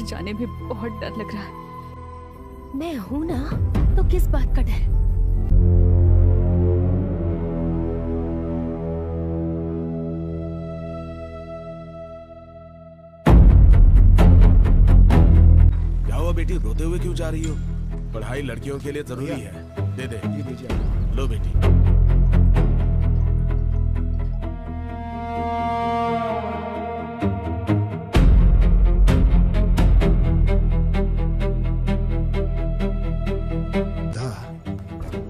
जाने में बहुत डर लग रहा है। मैं हूं ना, तो किस बात का डर? क्या हुआ बेटी, रोते हुए क्यों जा रही हो? पढ़ाई लड़कियों के लिए जरूरी है। दे दे। ये दीजिए। लो बेटी।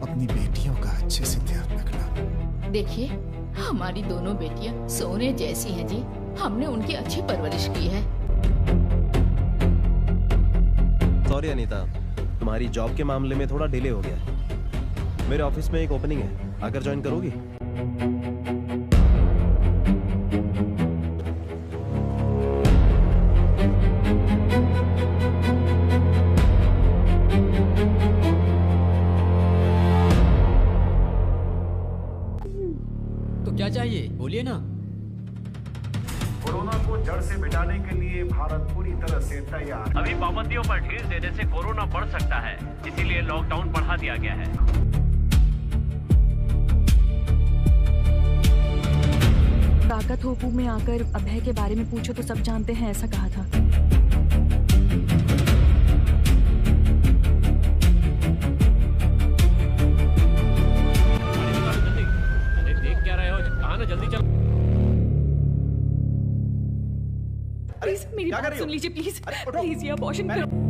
अपनी बेटियों का अच्छे से ध्यान रखना। देखिए, हमारी दोनों बेटियां सोने जैसी हैं जी। हमने उनकी अच्छी परवरिश की है। सॉरी अनीता, तुम्हारी जॉब के मामले में थोड़ा डिले हो गया है। मेरे ऑफिस में एक ओपनिंग है, आकर ज्वाइन करोगी? तो क्या चाहिए, बोलिए ना। कोरोना को जड़ से मिटाने के लिए भारत पूरी तरह से तैयार। अभी पाबंदियों पर ढील देने से कोरोना बढ़ सकता है, इसीलिए लॉकडाउन बढ़ा दिया गया है। ताकत होपू में आकर अभय के बारे में पूछो तो सब जानते हैं, ऐसा कहा था। अरे देख क्या रहे हो, कहा ना जल्दी चल। प्लीज मेरी बात सुन लीजिए, प्लीज प्लीज ये अबॉर्शन करो।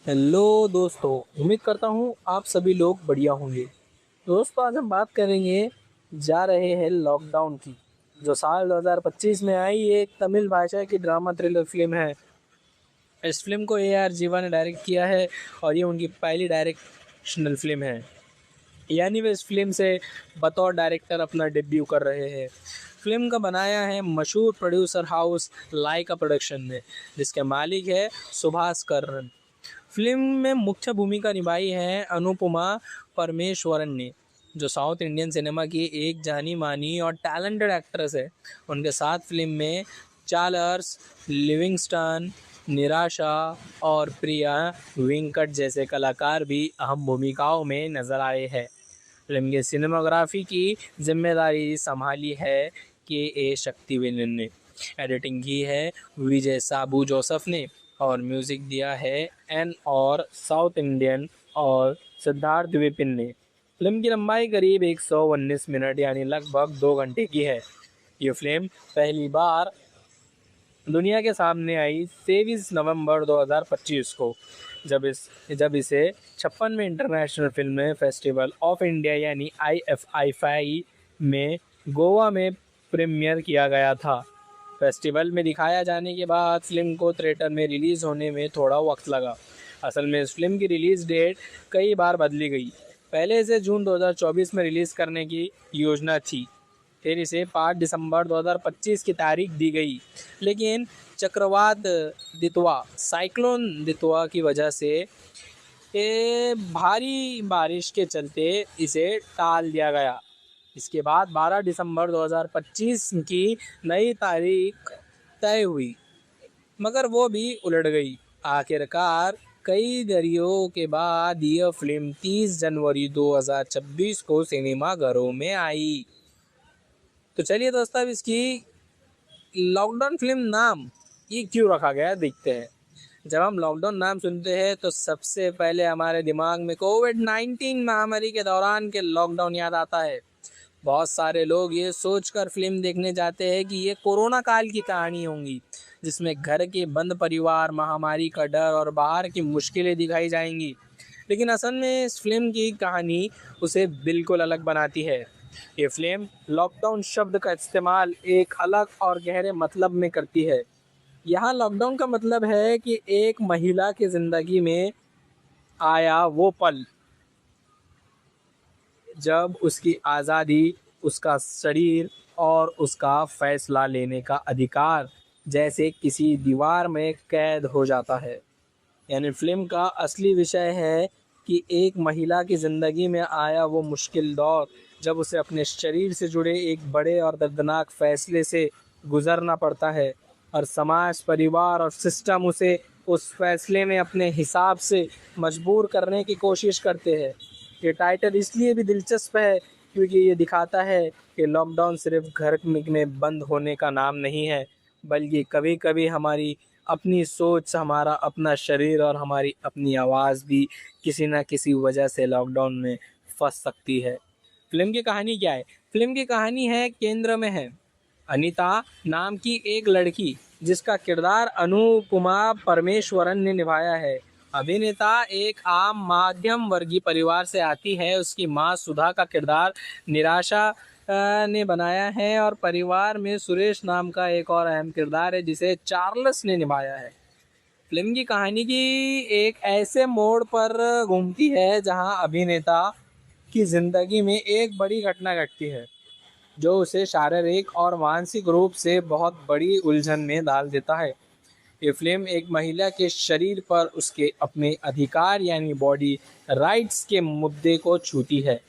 हेलो दोस्तों, उम्मीद करता हूँ आप सभी लोग बढ़िया होंगे। दोस्तों, आज हम बात करेंगे जा रहे हैं लॉकडाउन की, जो साल 2025 में आई एक तमिल भाषा की ड्रामा थ्रिलर फिल्म है। इस फिल्म को AR जीवा ने डायरेक्ट किया है और ये उनकी पहली डायरेक्शनल फिल्म है, यानी वे इस फिल्म से बतौर डायरेक्टर अपना डेब्यू कर रहे हैं। फिल्म का बनाया है मशहूर प्रोड्यूसर हाउस लाइका प्रोडक्शन ने, जिसके मालिक है सुभाष करन। फिल्म में मुख्य भूमिका निभाई है अनुपमा परमेश्वरन ने, जो साउथ इंडियन सिनेमा की एक जानी मानी और टैलेंटेड एक्ट्रेस है। उनके साथ फिल्म में चार्ल्स लिविंगस्टन, निराशा और प्रिया वेंकट जैसे कलाकार भी अहम भूमिकाओं में नजर आए हैं। फिल्म की सिनेमाग्राफी की जिम्मेदारी संभाली है KA शक्तिवेलन ने, एडिटिंग की है विजय साबू जोसेफ ने और म्यूज़िक दिया है N और साउथ इंडियन और सिद्धार्थ विपिन ने। फिल्म की लंबाई करीब 119 मिनट यानी लगभग 2 घंटे की है। ये फिल्म पहली बार दुनिया के सामने आई 23 नवंबर 2025 को, जब इसे 56वें international film festival of India यानी IFFI में गोवा में प्रीमियर किया गया था। फेस्टिवल में दिखाया जाने के बाद फिल्म को थिएटर में रिलीज़ होने में थोड़ा वक्त लगा। असल में इस फिल्म की रिलीज़ डेट कई बार बदली गई। पहले इसे जून 2024 में रिलीज़ करने की योजना थी, फिर इसे 5 दिसंबर 2025 की तारीख दी गई, लेकिन चक्रवात दितवा साइक्लोन दितवा की वजह से भारी बारिश के चलते इसे टाल दिया गया। इसके बाद 12 दिसंबर 2025 की नई तारीख तय हुई, मगर वो भी उलट गई। आखिरकार कई दरियों के बाद यह फिल्म 30 जनवरी 2026 को सिनेमाघरों में आई। तो चलिए दोस्तों, अब इसकी लॉकडाउन फिल्म नाम ये क्यों रखा गया देखते हैं। जब हम लॉकडाउन नाम सुनते हैं तो सबसे पहले हमारे दिमाग में कोविड-19 महामारी के दौरान के लॉकडाउन याद आता है। बहुत सारे लोग ये सोचकर फिल्म देखने जाते हैं कि ये कोरोना काल की कहानी होंगी, जिसमें घर के बंद परिवार, महामारी का डर और बाहर की मुश्किलें दिखाई जाएंगी। लेकिन असल में इस फिल्म की कहानी उसे बिल्कुल अलग बनाती है। ये फिल्म लॉकडाउन शब्द का इस्तेमाल एक अलग और गहरे मतलब में करती है। यहाँ लॉकडाउन का मतलब है कि एक महिला की ज़िंदगी में आया वो पल जब उसकी आज़ादी, उसका शरीर और उसका फैसला लेने का अधिकार जैसे किसी दीवार में कैद हो जाता है। यानी फिल्म का असली विषय है कि एक महिला की ज़िंदगी में आया वो मुश्किल दौर जब उसे अपने शरीर से जुड़े एक बड़े और दर्दनाक फैसले से गुज़रना पड़ता है, और समाज, परिवार और सिस्टम उसे उस फैसले में अपने हिसाब से मजबूर करने की कोशिश करते हैं। ये टाइटल इसलिए भी दिलचस्प है क्योंकि ये दिखाता है कि लॉकडाउन सिर्फ घर में बंद होने का नाम नहीं है, बल्कि कभी कभी हमारी अपनी सोच, हमारा अपना शरीर और हमारी अपनी आवाज़ भी किसी न किसी वजह से लॉकडाउन में फंस सकती है। फिल्म की कहानी क्या है? फिल्म की कहानी है केंद्र में है अनीता नाम की एक लड़की, जिसका किरदार अनुपमा परमेश्वरन ने निभाया है। अभिनेता एक आम मध्यम वर्गीय परिवार से आती है। उसकी मां सुधा का किरदार निराशा ने बनाया है और परिवार में सुरेश नाम का एक और अहम किरदार है जिसे चार्ल्स ने निभाया है। फिल्म की कहानी की एक ऐसे मोड़ पर घूमती है जहां अभिनेता की ज़िंदगी में एक बड़ी घटना घटती है जो उसे शारीरिक और मानसिक रूप से बहुत बड़ी उलझन में डाल देता है। ये फिल्म एक महिला के शरीर पर उसके अपने अधिकार यानी बॉडी राइट्स के मुद्दे को छूती है।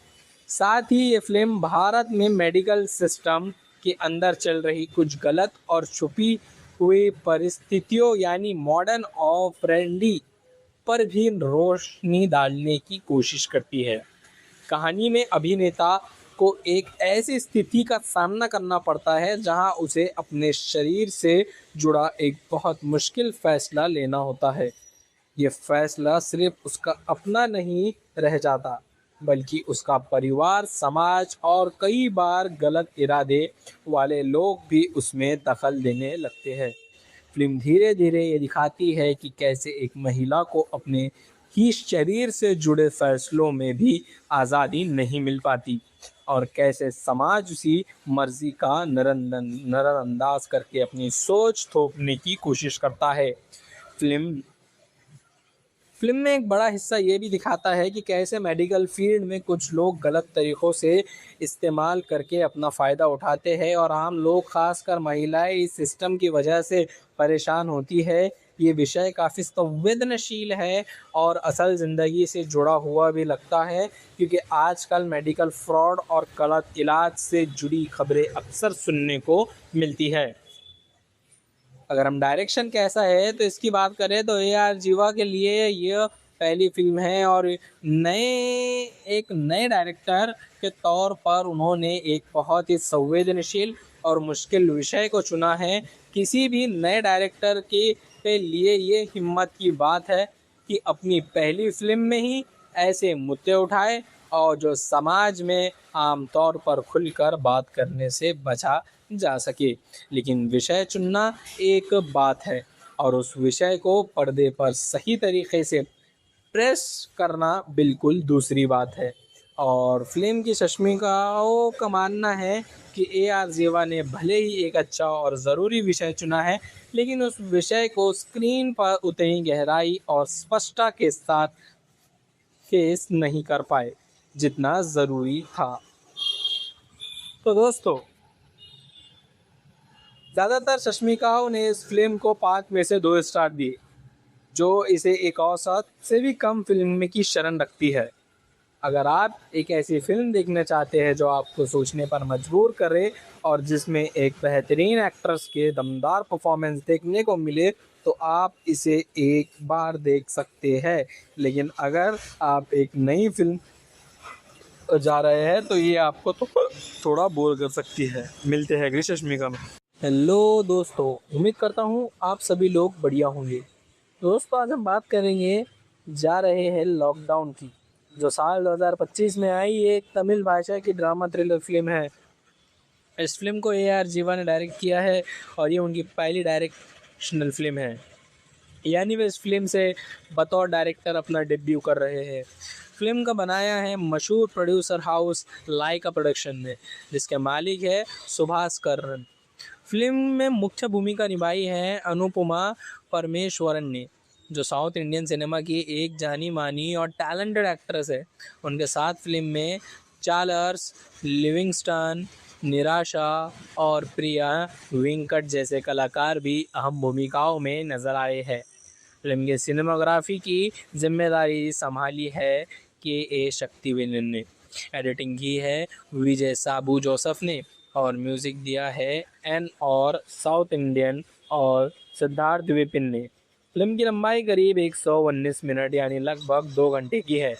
साथ ही ये फिल्म भारत में मेडिकल सिस्टम के अंदर चल रही कुछ गलत और छुपी हुई परिस्थितियों यानी मॉडर्न ऑपरेंडी पर भी रोशनी डालने की कोशिश करती है। कहानी में अभिनेता को एक ऐसी स्थिति का सामना करना पड़ता है जहां उसे अपने शरीर से जुड़ा एक बहुत मुश्किल फैसला लेना होता है। ये फैसला सिर्फ उसका अपना नहीं रह जाता, बल्कि उसका परिवार, समाज और कई बार गलत इरादे वाले लोग भी उसमें दखल देने लगते हैं। फिल्म धीरे धीरे ये दिखाती है कि कैसे एक महिला को अपने ही शरीर से जुड़े फैसलों में भी आज़ादी नहीं मिल पाती और कैसे समाज उसी मर्जी का नज़रअंदाज करके अपनी सोच थोपने की कोशिश करता है। फिल्म में एक बड़ा हिस्सा ये भी दिखाता है कि कैसे मेडिकल फील्ड में कुछ लोग गलत तरीक़ों से इस्तेमाल करके अपना फ़ायदा उठाते हैं और आम लोग, खासकर महिलाएं, इस सिस्टम की वजह से परेशान होती है। ये विषय काफ़ी संवेदनशील है और असल ज़िंदगी से जुड़ा हुआ भी लगता है, क्योंकि आजकल मेडिकल फ्रॉड और गलत इलाज से जुड़ी खबरें अक्सर सुनने को मिलती है। अगर हम डायरेक्शन कैसा है तो इसकी बात करें तो ए.आर. जीवा के लिए यह पहली फिल्म है और एक नए डायरेक्टर के तौर पर उन्होंने एक बहुत ही संवेदनशील और मुश्किल विषय को चुना है। किसी भी नए डायरेक्टर के लिए ये हिम्मत की बात है कि अपनी पहली फिल्म में ही ऐसे मुद्दे उठाए और जो समाज में आमतौर पर खुलकर बात करने से बचा जा सके। लेकिन विषय चुनना एक बात है और उस विषय को पर्दे पर सही तरीके से प्रेस करना बिल्कुल दूसरी बात है। और फिल्म की समीक्षकों का मानना है कि ए.आर. जीवा ने भले ही एक अच्छा और ज़रूरी विषय चुना है, लेकिन उस विषय को स्क्रीन पर उतनी गहराई और स्पष्टता के साथ पेश नहीं कर पाए जितना ज़रूरी था। तो दोस्तों, ज़्यादातर समीक्षकों ने इस फिल्म को 5 में से 2 स्टार दिए, जो इसे एक औसत से भी कम फिल्म की शरण रखती है। अगर आप एक ऐसी फिल्म देखना चाहते हैं जो आपको सोचने पर मजबूर करे और जिसमें एक बेहतरीन एक्ट्रेस के दमदार परफॉर्मेंस देखने को मिले, तो आप इसे एक बार देख सकते हैं। लेकिन अगर आप एक नई फिल्म जा रहे हैं तो ये आपको तो थोड़ा बोर कर सकती है। मिलते हैं अगली समीक्षा में। हेलो दोस्तों, उम्मीद करता हूँ आप सभी लोग बढ़िया होंगे। दोस्तों, आज हम बात करेंगे जा रहे हैं लॉकडाउन की, जो साल 2025 में आई एक तमिल भाषा की ड्रामा थ्रिलर फिल्म है। इस फिल्म को ए.आर. जीवा ने डायरेक्ट किया है और ये उनकी पहली डायरेक्शनल फिल्म है, यानी वे इस फिल्म से बतौर डायरेक्टर अपना डेब्यू कर रहे हैं। फिल्म का बनाया है मशहूर प्रोड्यूसर हाउस लाइका प्रोडक्शन ने, जिसके मालिक है सुभाष करन। फिल्म में मुख्य भूमिका निभाई है अनुपमा परमेश्वरन ने, जो साउथ इंडियन सिनेमा की एक जानी मानी और टैलेंटेड एक्ट्रेस है। उनके साथ फिल्म में चार्ल्स लिविंगस्टन, निराशा और प्रिया वेंकट जैसे कलाकार भी अहम भूमिकाओं में नजर आए हैं। फिल्म की सिनेमाग्राफी की जिम्मेदारी संभाली है के.ए. शक्तिवेलन ने, एडिटिंग की है विजय साबू जोसेफ ने और म्यूज़िक दिया है एन और साउथ इंडियन और सिद्धार्थ विपिन ने। फिल्म की लंबाई करीब 119 मिनट यानी लगभग 2 घंटे की है।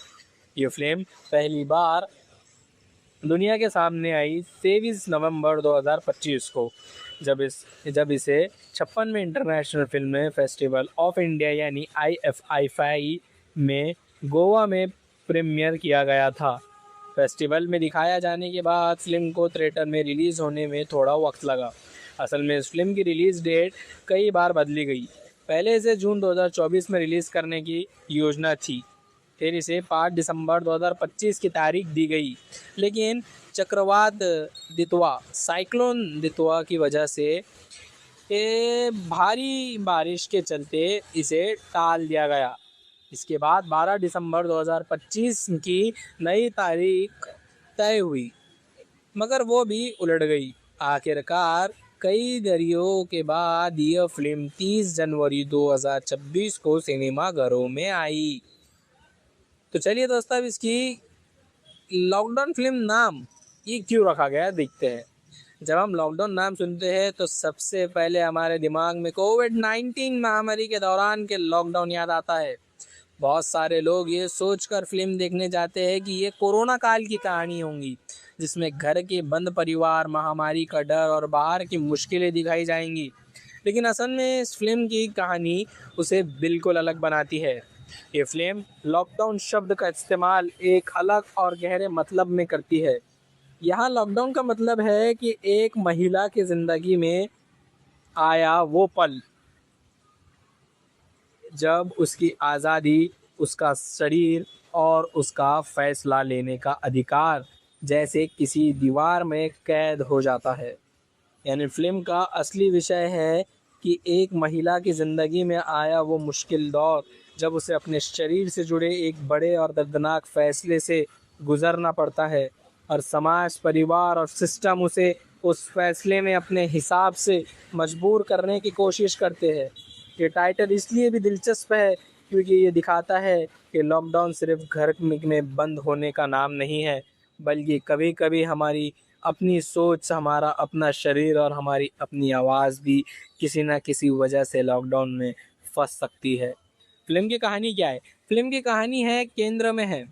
ये फिल्म पहली बार दुनिया के सामने आई 23 नवंबर 2025 को, जब इसे 56वें international film festival of India यानी IFFI में गोवा में प्रीमियर किया गया था। फेस्टिवल में दिखाया जाने के बाद फिल्म को थिएटर में रिलीज़ होने में थोड़ा वक्त लगा। असल में इस फिल्म की रिलीज़ डेट कई बार बदली गई। पहले इसे जून 2024 में रिलीज़ करने की योजना थी, फिर इसे 5 दिसंबर 2025 की तारीख दी गई, लेकिन चक्रवात दितवा साइक्लोन दितवा की वजह से भारी बारिश के चलते इसे टाल दिया गया। इसके बाद 12 दिसंबर 2025 की नई तारीख तय हुई, मगर वो भी उलट गई। आखिरकार कई दरियों के बाद यह फिल्म 30 जनवरी 2026 को सिनेमाघरों में आई। तो चलिए दोस्तों, अब इसकी लॉकडाउन फिल्म नाम ये क्यों रखा गया देखते हैं। जब हम लॉकडाउन नाम सुनते हैं तो सबसे पहले हमारे दिमाग में कोविड-19 महामारी के दौरान के लॉकडाउन याद आता है। बहुत सारे लोग ये सोचकर फिल्म देखने जाते हैं कि ये कोरोना काल की कहानी होंगी, जिसमें घर के बंद परिवार, महामारी का डर और बाहर की मुश्किलें दिखाई जाएंगी। लेकिन असल में इस फिल्म की कहानी उसे बिल्कुल अलग बनाती है। ये फिल्म लॉकडाउन शब्द का इस्तेमाल एक अलग और गहरे मतलब में करती है। यहाँ लॉकडाउन का मतलब है कि एक महिला की ज़िंदगी में आया वो पल जब उसकी आज़ादी, उसका शरीर और उसका फैसला लेने का अधिकार जैसे किसी दीवार में कैद हो जाता है। यानी फिल्म का असली विषय है कि एक महिला की ज़िंदगी में आया वो मुश्किल दौर, जब उसे अपने शरीर से जुड़े एक बड़े और दर्दनाक फैसले से गुज़रना पड़ता है और समाज, परिवार और सिस्टम उसे उस फैसले में अपने हिसाब से मजबूर करने की कोशिश करते हैं। ये टाइटल इसलिए भी दिलचस्प है क्योंकि ये दिखाता है कि लॉकडाउन सिर्फ घर में बंद होने का नाम नहीं है, बल्कि कभी कभी हमारी अपनी सोच, हमारा अपना शरीर और हमारी अपनी आवाज़ भी किसी न किसी वजह से लॉकडाउन में फंस सकती है। फिल्म की कहानी क्या है? फिल्म की कहानी है केंद्र में है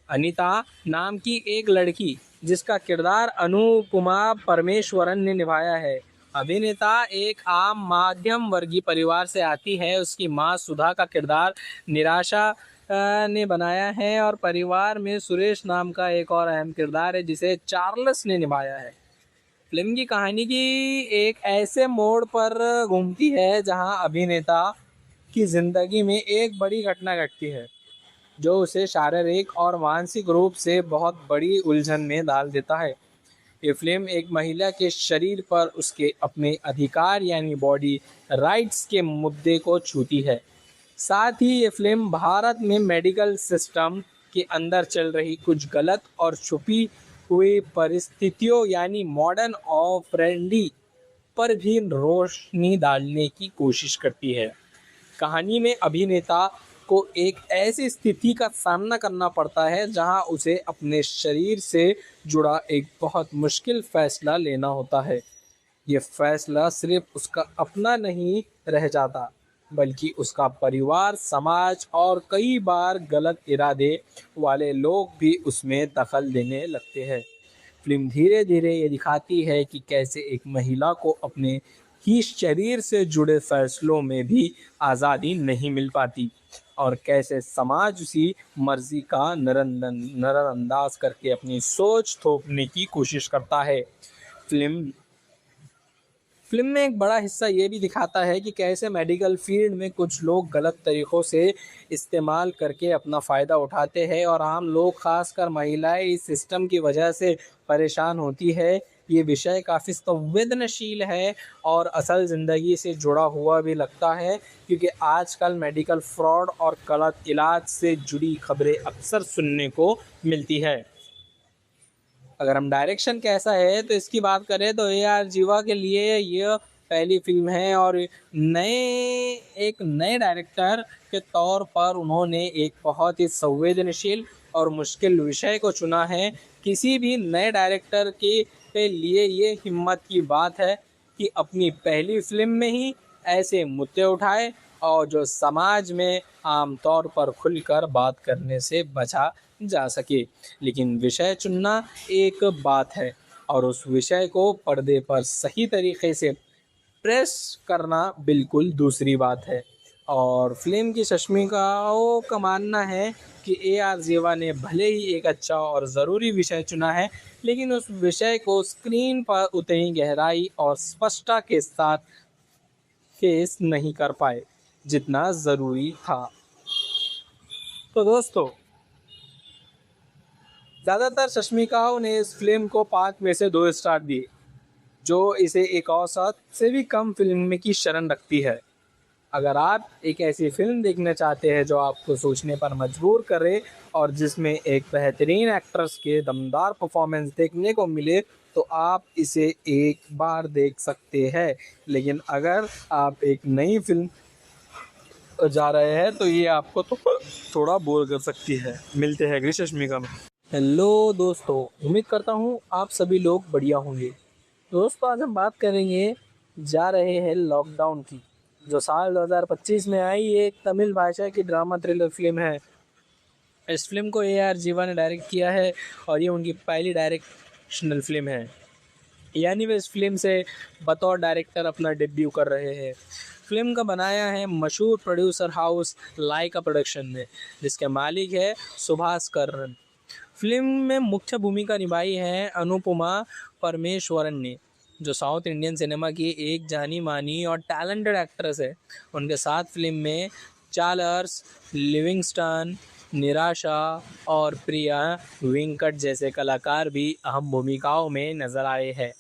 अनीता नाम की एक लड़की, जिसका किरदार अनुपमा परमेश्वरन ने निभाया है। अभिनेता एक आम मध्यम वर्गीय परिवार से आती है। उसकी मां सुधा का किरदार निराशा ने बनाया है और परिवार में सुरेश नाम का एक और अहम किरदार है जिसे चार्ल्स ने निभाया है। फिल्म की कहानी की एक ऐसे मोड़ पर घूमती है जहां अभिनेता की ज़िंदगी में एक बड़ी घटना घटती है जो उसे शारीरिक और मानसिक रूप से बहुत बड़ी उलझन में डाल देता है। ये फिल्म एक महिला के शरीर पर उसके अपने अधिकार यानी बॉडी राइट्स के मुद्दे को छूती है। साथ ही ये फिल्म भारत में मेडिकल सिस्टम के अंदर चल रही कुछ गलत और छुपी हुई परिस्थितियों यानी मॉडर्न और फ्रेंडली पर भी रोशनी डालने की कोशिश करती है। कहानी में अभिनेता को एक ऐसी स्थिति का सामना करना पड़ता है जहां उसे अपने शरीर से जुड़ा एक बहुत मुश्किल फैसला लेना होता है। ये फैसला सिर्फ उसका अपना नहीं रह जाता, बल्कि उसका परिवार, समाज और कई बार गलत इरादे वाले लोग भी उसमें दखल देने लगते हैं। फिल्म धीरे धीरे ये दिखाती है कि कैसे एक महिला को अपने ही शरीर से जुड़े फैसलों में भी आज़ादी नहीं मिल पाती और कैसे समाज उसी मर्जी का नज़रअंदाज करके अपनी सोच थोपने की कोशिश करता है। फिल्म में एक बड़ा हिस्सा ये भी दिखाता है कि कैसे मेडिकल फील्ड में कुछ लोग गलत तरीक़ों से इस्तेमाल करके अपना फ़ायदा उठाते हैं और आम लोग, खासकर महिलाएं, इस सिस्टम की वजह से परेशान होती है। ये विषय काफ़ी संवेदनशील है और असल ज़िंदगी से जुड़ा हुआ भी लगता है क्योंकि आजकल मेडिकल फ्रॉड और गलत इलाज से जुड़ी खबरें अक्सर सुनने को मिलती है। अगर हम डायरेक्शन कैसा है तो इसकी बात करें तो AR जीवा के लिए यह पहली फिल्म है और एक नए डायरेक्टर के तौर पर उन्होंने एक बहुत ही संवेदनशील और मुश्किल विषय को चुना है। किसी भी नए डायरेक्टर के लिए ये हिम्मत की बात है कि अपनी पहली फिल्म में ही ऐसे मुद्दे उठाए और जो समाज में आमतौर पर खुलकर बात करने से बचा जा सके। लेकिन विषय चुनना एक बात है और उस विषय को पर्दे पर सही तरीके से प्रेस करना बिल्कुल दूसरी बात है। और फिल्म की समीक्षकों का मानना है कि AR जीवा ने भले ही एक अच्छा और ज़रूरी विषय चुना है, लेकिन उस विषय को स्क्रीन पर उतनी गहराई और स्पष्टता के साथ पेश नहीं कर पाए जितना ज़रूरी था। तो दोस्तों, ज़्यादातर समीक्षकों ने इस फिल्म को 5 में से 2 स्टार दिए, जो इसे एक औसत से भी कम फिल्म की शरण रखती है। अगर आप एक ऐसी फिल्म देखना चाहते हैं जो आपको सोचने पर मजबूर करे और जिसमें एक बेहतरीन एक्ट्रेस के दमदार परफॉर्मेंस देखने को मिले, तो आप इसे एक बार देख सकते हैं। लेकिन अगर आप एक नई फिल्म जा रहे हैं तो ये आपको तो थोड़ा बोर कर सकती है। मिलते हैं अगली समीक्षा में। हेलो दोस्तों, उम्मीद करता हूँ आप सभी लोग बढ़िया होंगे। दोस्तों, आज हम बात करेंगे जा रहे हैं लॉकडाउन की, जो साल 2025 में आई एक तमिल भाषा की ड्रामा थ्रिलर फिल्म है। इस फिल्म को AR जीवा ने डायरेक्ट किया है और ये उनकी पहली डायरेक्शनल फिल्म है, यानी वे इस फिल्म से बतौर डायरेक्टर अपना डेब्यू कर रहे हैं। फिल्म का बनाया है मशहूर प्रोड्यूसर हाउस लाइका प्रोडक्शन ने, जिसके मालिक है सुभाष करन। फिल्म में मुख्य भूमिका निभाई है अनुपमा परमेश्वरन ने, जो साउथ इंडियन सिनेमा की एक जानी मानी और टैलेंटेड एक्ट्रेस है। उनके साथ फिल्म में चार्ल्स लिविंगस्टन, निराशा और प्रिया वेंकट जैसे कलाकार भी अहम भूमिकाओं में नजर आए हैं।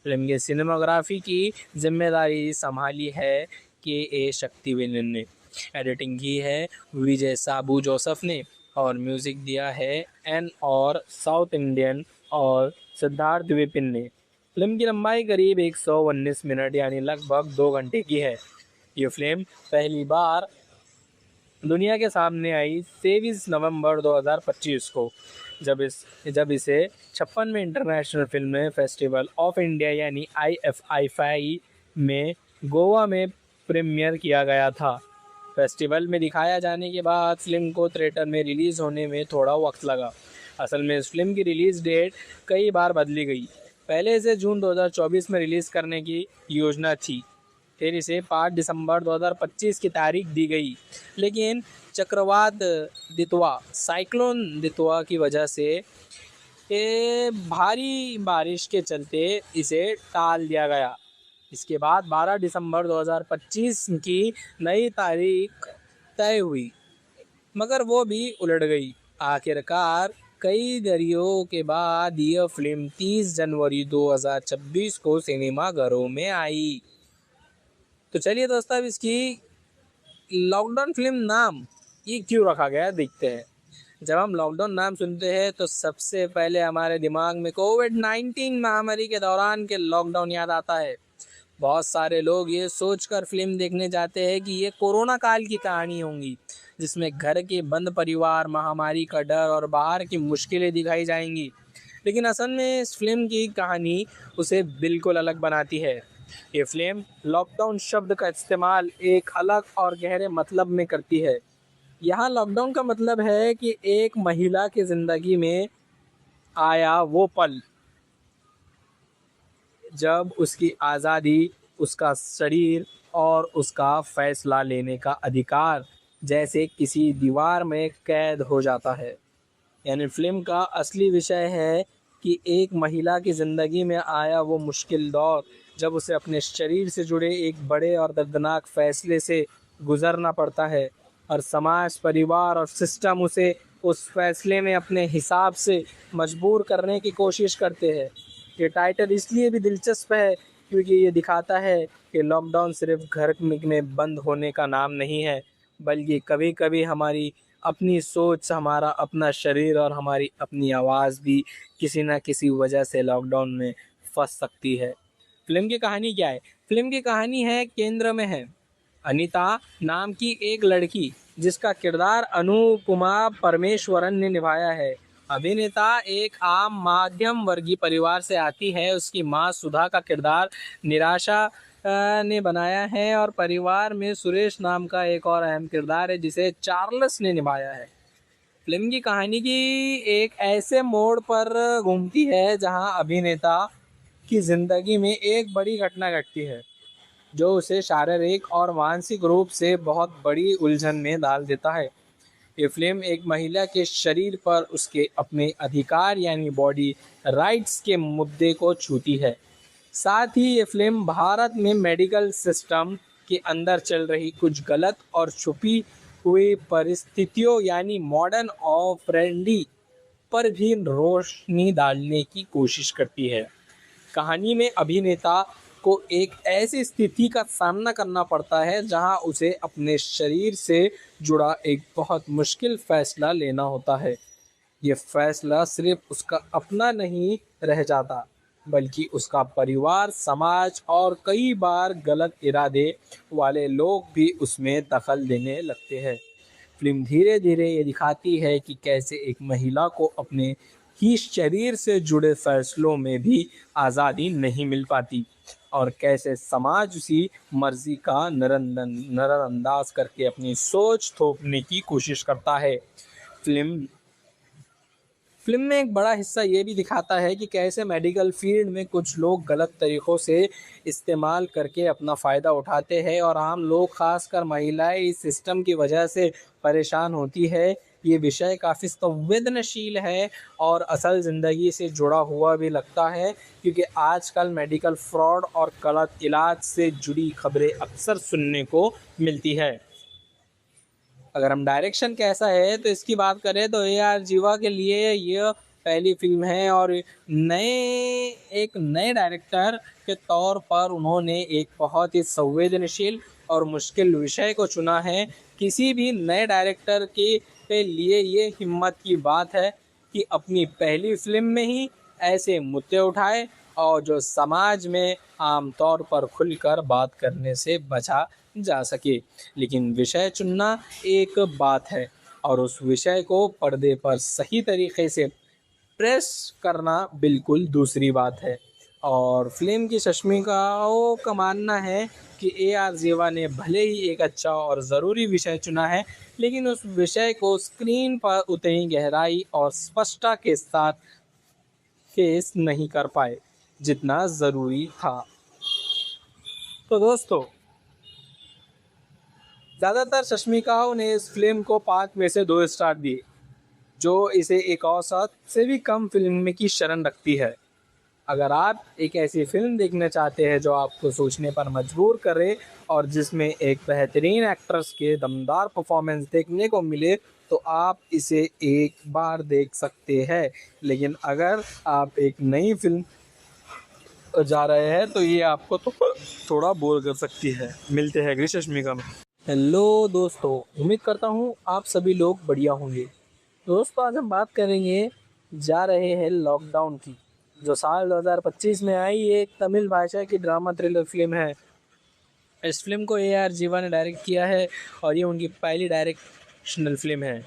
फिल्म की सिनेमाग्राफी की जिम्मेदारी संभाली है के ए शक्तिवेलन ने, एडिटिंग की है विजय साबू जोसेफ ने और म्यूज़िक दिया है एन और साउथ इंडियन और सिद्धार्थ विपिन ने। फिल्म की लंबाई करीब 119 मिनट यानी लगभग 2 घंटे की है। ये फिल्म पहली बार दुनिया के सामने आई 23 नवंबर 2025 को, जब इसे 56वें international film festival of India यानी IFFI में गोवा में प्रीमियर किया गया था। फेस्टिवल में दिखाया जाने के बाद फिल्म को थिएटर में रिलीज़ होने में थोड़ा वक्त लगा। असल में इस फिल्म की रिलीज़ डेट कई बार बदली गई। पहले इसे जून 2024 में रिलीज़ करने की योजना थी, फिर इसे 5 दिसंबर 2025 की तारीख दी गई, लेकिन चक्रवात दितवा साइक्लोन दितवा की वजह से भारी बारिश के चलते इसे टाल दिया गया। इसके बाद 12 दिसंबर 2025 की नई तारीख तय हुई, मगर वो भी उलट गई। आखिरकार कई दरियों के बाद यह फिल्म 30 जनवरी 2026 को सिनेमाघरों में आई। तो चलिए दोस्तों, अब इसकी लॉकडाउन फिल्म नाम ये क्यों रखा गया देखते हैं। जब हम लॉकडाउन नाम सुनते हैं तो सबसे पहले हमारे दिमाग में कोविड-19 महामारी के दौरान के लॉकडाउन याद आता है। बहुत सारे लोग ये सोचकर फिल्म देखने जाते हैं कि ये कोरोना काल की कहानी होंगी, जिसमें घर के बंद परिवार, महामारी का डर और बाहर की मुश्किलें दिखाई जाएंगी। लेकिन असल में इस फिल्म की कहानी उसे बिल्कुल अलग बनाती है। ये फिल्म लॉकडाउन शब्द का इस्तेमाल एक अलग और गहरे मतलब में करती है। यहाँ लॉकडाउन का मतलब है कि एक महिला की ज़िंदगी में आया वो पल जब उसकी आज़ादी, उसका शरीर और उसका फ़ैसला लेने का अधिकार जैसे किसी दीवार में कैद हो जाता है। यानी फिल्म का असली विषय है कि एक महिला की ज़िंदगी में आया वो मुश्किल दौर जब उसे अपने शरीर से जुड़े एक बड़े और दर्दनाक फ़ैसले से गुज़रना पड़ता है, और समाज, परिवार और सिस्टम उसे उस फैसले में अपने हिसाब से मजबूर करने की कोशिश करते हैं। ये टाइटल इसलिए भी दिलचस्प है क्योंकि ये दिखाता है कि लॉकडाउन सिर्फ घर में बंद होने का नाम नहीं है, बल्कि कभी कभी हमारी अपनी सोच, हमारा अपना शरीर और हमारी अपनी आवाज़ भी किसी न किसी वजह से लॉकडाउन में फंस सकती है। फिल्म की कहानी क्या है? फिल्म की कहानी है केंद्र में है अनीता नाम की एक लड़की, जिसका किरदार अनुपमा परमेश्वरन ने निभाया है। अभिनेता एक आम मध्यम वर्गीय परिवार से आती है। उसकी मां सुधा का किरदार निराशा ने बनाया है और परिवार में सुरेश नाम का एक और अहम किरदार है जिसे चार्ल्स ने निभाया है। फिल्म की कहानी की एक ऐसे मोड़ पर घूमती है जहां अभिनेता की ज़िंदगी में एक बड़ी घटना घटती है जो उसे शारीरिक और मानसिक रूप से बहुत बड़ी उलझन में डाल देता है। ये फिल्म एक महिला के शरीर पर उसके अपने अधिकार यानी बॉडी राइट्स के मुद्दे को छूती है। साथ ही ये फिल्म भारत में मेडिकल सिस्टम के अंदर चल रही कुछ गलत और छुपी हुई परिस्थितियों यानी मॉडर्न और फ्रेंडली पर भी रोशनी डालने की कोशिश करती है। कहानी में अभिनेता को एक ऐसी स्थिति का सामना करना पड़ता है जहां उसे अपने शरीर से जुड़ा एक बहुत मुश्किल फैसला लेना होता है। ये फैसला सिर्फ उसका अपना नहीं रह जाता, बल्कि उसका परिवार, समाज और कई बार गलत इरादे वाले लोग भी उसमें दखल देने लगते हैं। फिल्म धीरे धीरे ये दिखाती है कि कैसे एक महिला को अपने ही शरीर से जुड़े फैसलों में भी आज़ादी नहीं मिल पाती और कैसे समाज उसी मर्जी का नज़रअंदाज करके अपनी सोच थोपने की कोशिश करता है। फिल्म में एक बड़ा हिस्सा ये भी दिखाता है कि कैसे मेडिकल फील्ड में कुछ लोग गलत तरीक़ों से इस्तेमाल करके अपना फ़ायदा उठाते हैं और आम लोग, खासकर महिलाएं, इस सिस्टम की वजह से परेशान होती है। ये विषय काफ़ी संवेदनशील है और असल ज़िंदगी से जुड़ा हुआ भी लगता है, क्योंकि आजकल मेडिकल फ्रॉड और गलत इलाज से जुड़ी खबरें अक्सर सुनने को मिलती है। अगर हम डायरेक्शन कैसा है तो इसकी बात करें तो AR जीवा के लिए यह पहली फिल्म है और एक नए डायरेक्टर के तौर पर उन्होंने एक बहुत ही संवेदनशील और मुश्किल विषय को चुना है। किसी भी नए डायरेक्टर के लिए ये हिम्मत की बात है कि अपनी पहली फिल्म में ही ऐसे मुद्दे उठाए और जो समाज में आमतौर पर खुलकर बात करने से बचा जा सके। लेकिन विषय चुनना एक बात है और उस विषय को पर्दे पर सही तरीके से प्रेस करना बिल्कुल दूसरी बात है। और फिल्म की समीक्षकों का मानना है कि AR जीवा ने भले ही एक अच्छा और ज़रूरी विषय चुना है, लेकिन उस विषय को स्क्रीन पर उतनी गहराई और स्पष्टता के साथ पेश नहीं कर पाए जितना ज़रूरी था। तो दोस्तों, ज़्यादातर समीक्षकों ने इस फिल्म को 5 में से 2 स्टार दिए, जो इसे एक औसत से भी कम फिल्म की शरण रखती है। अगर आप एक ऐसी फिल्म देखना चाहते हैं जो आपको सोचने पर मजबूर करे और जिसमें एक बेहतरीन एक्ट्रेस के दमदार परफॉर्मेंस देखने को मिले, तो आप इसे एक बार देख सकते हैं। लेकिन अगर आप एक नई फिल्म जा रहे हैं तो ये आपको तो थोड़ा बोर कर सकती है। मिलते हैं अगली समीक्षा में। हेलो दोस्तों, उम्मीद करता हूँ आप सभी लोग बढ़िया होंगे। दोस्तों, आज हम बात करेंगे जा रहे हैं लॉकडाउन की, जो साल 2025 में आई एक तमिल भाषा की ड्रामा थ्रिलर फिल्म है। इस फिल्म को AR जीवा ने डायरेक्ट किया है और ये उनकी पहली डायरेक्शनल फिल्म है,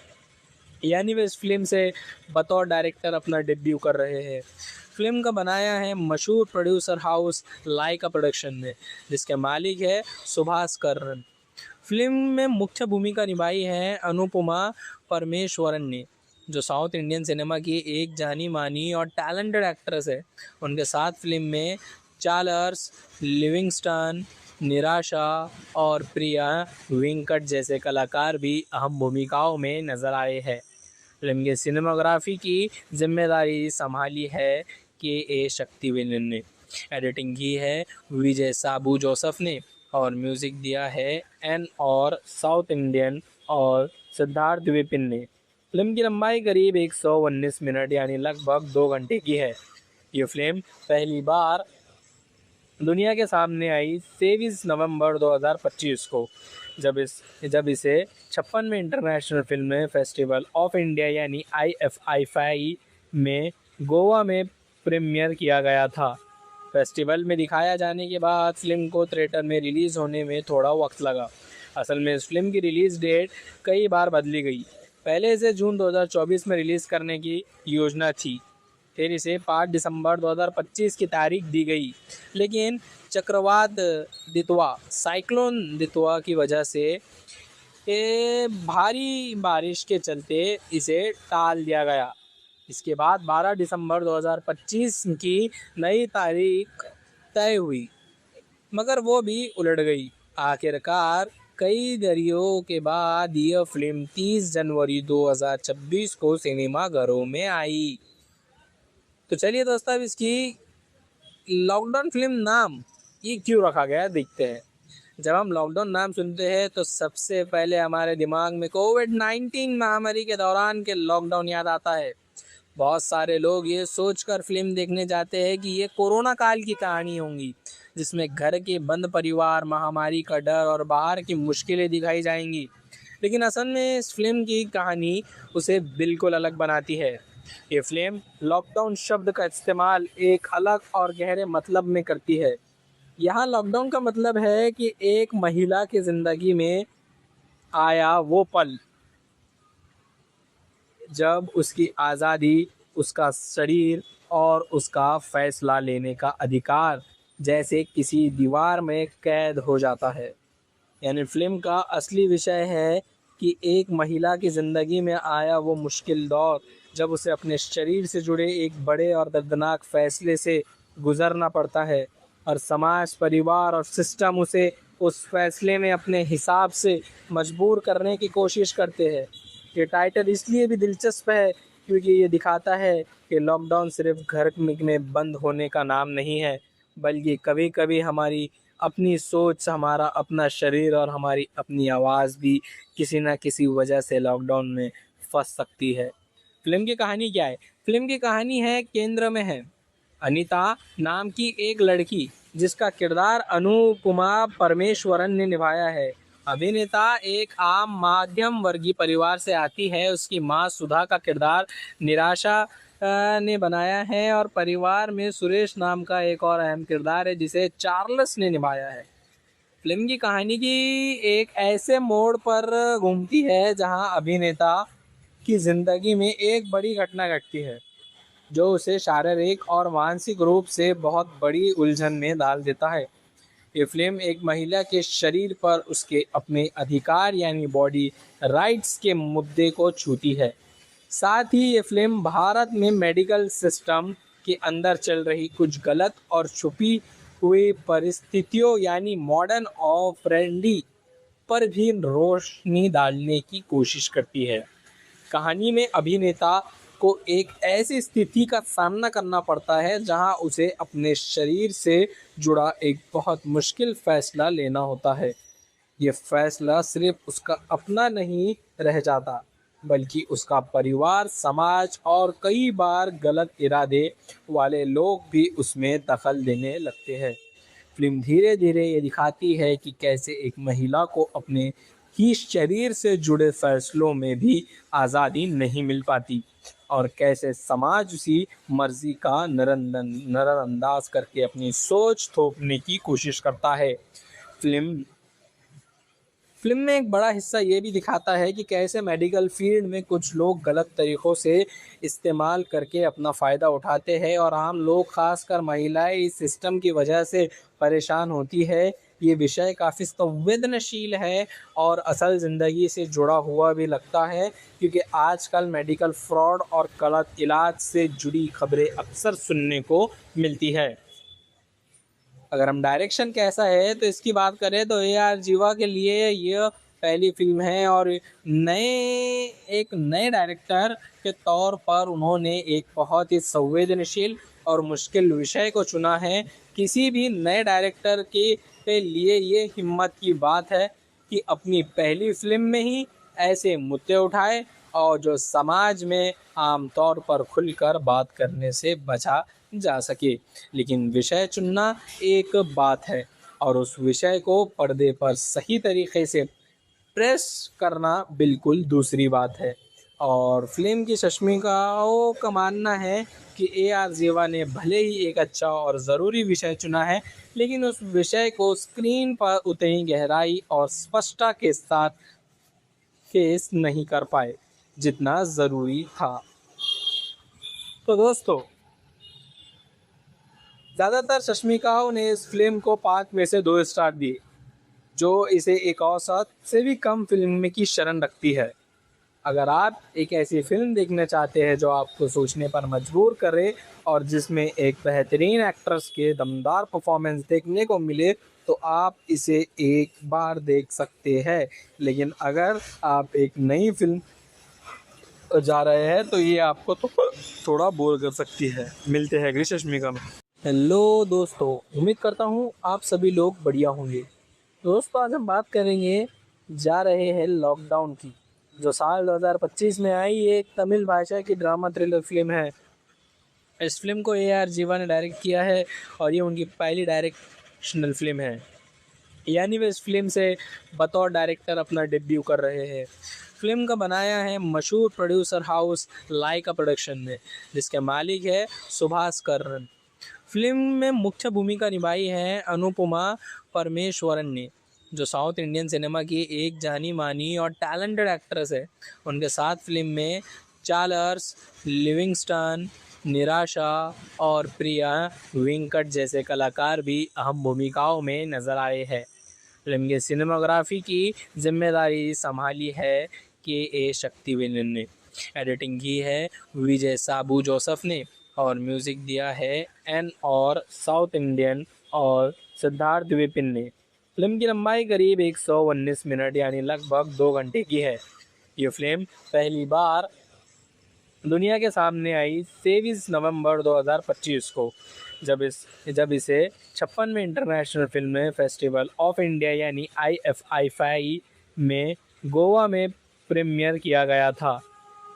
यानी वे इस फिल्म से बतौर डायरेक्टर अपना डेब्यू कर रहे हैं। फिल्म का बनाया है मशहूर प्रोड्यूसर हाउस लाइका प्रोडक्शन ने, जिसके मालिक है सुभाष करन। फिल्म में मुख्य भूमिका निभाई है अनुपमा परमेश्वरन ने, जो साउथ इंडियन सिनेमा की एक जानी मानी और टैलेंटेड एक्ट्रेस है। उनके साथ फिल्म में चार्ल्स लिविंगस्टन, निराशा और प्रिया वेंकट जैसे कलाकार भी अहम भूमिकाओं में नजर आए हैं। फिल्म की सिनेमाग्राफी की जिम्मेदारी संभाली है KA शक्तिवेलन ने, एडिटिंग की है विजय साबू जोसेफ ने और म्यूज़िक दिया है एन और साउथ इंडियन और सिद्धार्थ विपिन ने। फिल्म की लंबाई करीब 119 मिनट यानी लगभग 2 घंटे की है। ये फिल्म पहली बार दुनिया के सामने आई 23 नवंबर 2025 को, जब इसे 56वें international film festival of India यानी IFFI में गोवा में प्रीमियर किया गया था। फेस्टिवल में दिखाया जाने के बाद फिल्म को थिएटर में रिलीज़ होने में थोड़ा वक्त लगा। असल में इस फिल्म की रिलीज़ डेट कई बार बदली गई। पहले इसे जून 2024 में रिलीज़ करने की योजना थी, फिर इसे 5 दिसंबर 2025 की तारीख दी गई, लेकिन चक्रवात दितवा साइक्लोन दितवा की वजह से भारी बारिश के चलते इसे टाल दिया गया। इसके बाद 12 दिसंबर 2025 की नई तारीख तय हुई, मगर वो भी उलट गई। आखिरकार कई दरियों के बाद यह फिल्म 30 जनवरी 2026 को सिनेमाघरों में आई। तो चलिए दोस्तों, अब इसकी लॉकडाउन फिल्म नाम ये क्यों रखा गया देखते हैं। जब हम लॉकडाउन नाम सुनते हैं तो सबसे पहले हमारे दिमाग में कोविड-19 महामारी के दौरान के लॉकडाउन याद आता है। बहुत सारे लोग ये सोचकर फिल्म देखने जाते हैं कि ये कोरोना काल की कहानी होंगी, जिसमें घर के बंद परिवार, महामारी का डर और बाहर की मुश्किलें दिखाई जाएंगी। लेकिन असल में इस फिल्म की कहानी उसे बिल्कुल अलग बनाती है। ये फिल्म लॉकडाउन शब्द का इस्तेमाल एक अलग और गहरे मतलब में करती है। यहाँ लॉकडाउन का मतलब है कि एक महिला की ज़िंदगी में आया वो पल जब उसकी आज़ादी, उसका शरीर और उसका फैसला लेने का अधिकार जैसे किसी दीवार में कैद हो जाता है। यानी फिल्म का असली विषय है कि एक महिला की ज़िंदगी में आया वो मुश्किल दौर जब उसे अपने शरीर से जुड़े एक बड़े और दर्दनाक फैसले से गुज़रना पड़ता है और समाज, परिवार और सिस्टम उसे उस फैसले में अपने हिसाब से मजबूर करने की कोशिश करते हैं। ये टाइटल इसलिए भी दिलचस्प है क्योंकि ये दिखाता है कि लॉकडाउन सिर्फ घर में बंद होने का नाम नहीं है, बल्कि कभी कभी हमारी अपनी सोच, हमारा अपना शरीर और हमारी अपनी आवाज़ भी किसी न किसी वजह से लॉकडाउन में फंस सकती है। फिल्म की कहानी क्या है? फिल्म की कहानी है केंद्र में है अनीता नाम की एक लड़की, जिसका किरदार अनुपमा परमेश्वरन ने निभाया है। अभिनेता एक आम मध्यम वर्गीय परिवार से आती है। उसकी मां सुधा का किरदार निराशा ने बनाया है और परिवार में सुरेश नाम का एक और अहम किरदार है जिसे चार्ल्स ने निभाया है। फिल्म की कहानी की एक ऐसे मोड़ पर घूमती है जहां अभिनेता की ज़िंदगी में एक बड़ी घटना घटती है जो उसे शारीरिक और मानसिक रूप से बहुत बड़ी उलझन में डाल देता है। ये फिल्म एक महिला के शरीर पर उसके अपने अधिकार यानी बॉडी राइट्स के मुद्दे को छूती है। साथ ही ये फिल्म भारत में मेडिकल सिस्टम के अंदर चल रही कुछ गलत और छुपी हुई परिस्थितियों यानी मॉडर्न और फ्रेंडली पर भी रोशनी डालने की कोशिश करती है। कहानी में अभिनेता को एक ऐसी स्थिति का सामना करना पड़ता है जहां उसे अपने शरीर से जुड़ा एक बहुत मुश्किल फैसला लेना होता है। ये फैसला सिर्फ उसका अपना नहीं रह जाता बल्कि उसका परिवार, समाज और कई बार गलत इरादे वाले लोग भी उसमें दखल देने लगते हैं। फिल्म धीरे धीरे ये दिखाती है कि कैसे एक महिला को अपने ही शरीर से जुड़े फैसलों में भी आज़ादी नहीं मिल पाती और कैसे समाज उसी मर्जी का नज़रअंदाज करके अपनी सोच थोपने की कोशिश करता है। फिल्म में एक बड़ा हिस्सा ये भी दिखाता है कि कैसे मेडिकल फील्ड में कुछ लोग गलत तरीक़ों से इस्तेमाल करके अपना फ़ायदा उठाते हैं और आम लोग, खासकर महिलाएं, इस सिस्टम की वजह से परेशान होती है। ये विषय काफ़ी संवेदनशील है और असल ज़िंदगी से जुड़ा हुआ भी लगता है क्योंकि आजकल मेडिकल फ्रॉड और गलत इलाज से जुड़ी खबरें अक्सर सुनने को मिलती है। अगर हम डायरेक्शन कैसा है तो इसकी बात करें तो AR जीवा के लिए यह पहली फिल्म है और एक नए डायरेक्टर के तौर पर उन्होंने एक बहुत ही संवेदनशील और मुश्किल विषय को चुना है। किसी भी नए डायरेक्टर के लिए ये हिम्मत की बात है कि अपनी पहली फिल्म में ही ऐसे मुद्दे उठाए और जो समाज में आमतौर पर खुलकर बात करने से बचा जा सके। लेकिन विषय चुनना एक बात है और उस विषय को पर्दे पर सही तरीके से प्रेस करना बिल्कुल दूसरी बात है। और फिल्म की समीक्षकों का मानना है कि AR जीवा ने भले ही एक अच्छा और ज़रूरी विषय चुना है लेकिन उस विषय को स्क्रीन पर उतनी गहराई और स्पष्टता के साथ पेश नहीं कर पाए जितना ज़रूरी था। तो दोस्तों, ज़्यादातर समीक्षकों ने इस फिल्म को 5 में से 2 स्टार दिए, जो इसे एक औसत से भी कम फिल्म की शरण रखती है। अगर आप एक ऐसी फिल्म देखना चाहते हैं जो आपको सोचने पर मजबूर करे और जिसमें एक बेहतरीन एक्ट्रेस के दमदार परफॉर्मेंस देखने को मिले तो आप इसे एक बार देख सकते हैं। लेकिन अगर आप एक नई फिल्म जा रहे हैं तो ये आपको तो थोड़ा बोर कर सकती है। मिलते हैं अगली समीक्षा में। हेलो दोस्तों, उम्मीद करता हूँ आप सभी लोग बढ़िया होंगे। दोस्तों, आज हम बात करेंगे जा रहे हैं लॉकडाउन की, जो साल 2025 में आई एक तमिल भाषा की ड्रामा थ्रिलर फिल्म है। इस फिल्म को AR जीवा ने डायरेक्ट किया है और ये उनकी पहली डायरेक्शनल फिल्म है, यानी वे इस फिल्म से बतौर डायरेक्टर अपना डेब्यू कर रहे हैं। फिल्म का बनाया है मशहूर प्रोड्यूसर हाउस लाइका प्रोडक्शन ने, जिसके मालिक है सुभाष करन। फिल्म में मुख्य भूमिका निभाई है अनुपमा परमेश्वरन ने, जो साउथ इंडियन सिनेमा की एक जानी मानी और टैलेंटेड एक्ट्रेस है। उनके साथ फिल्म में चार्ल्स, लिविंगस्टन, निराशा और प्रिया वेंकट जैसे कलाकार भी अहम भूमिकाओं में नजर आए हैं। फिल्म की सिनेमाग्राफी की जिम्मेदारी संभाली है KA शक्तिवेलन ने, एडिटिंग की है विजय साबू जोसेफ ने और म्यूज़िक दिया है N और साउथ इंडियन और सिद्धार्थ विपिन ने। फिल्म की लंबाई करीब 119 मिनट यानी लगभग 2 घंटे की है। ये फिल्म पहली बार दुनिया के सामने आई 23 नवंबर 2025 को, जब इसे 56वें international film festival of India यानी IFFI में गोवा में प्रीमियर किया गया था।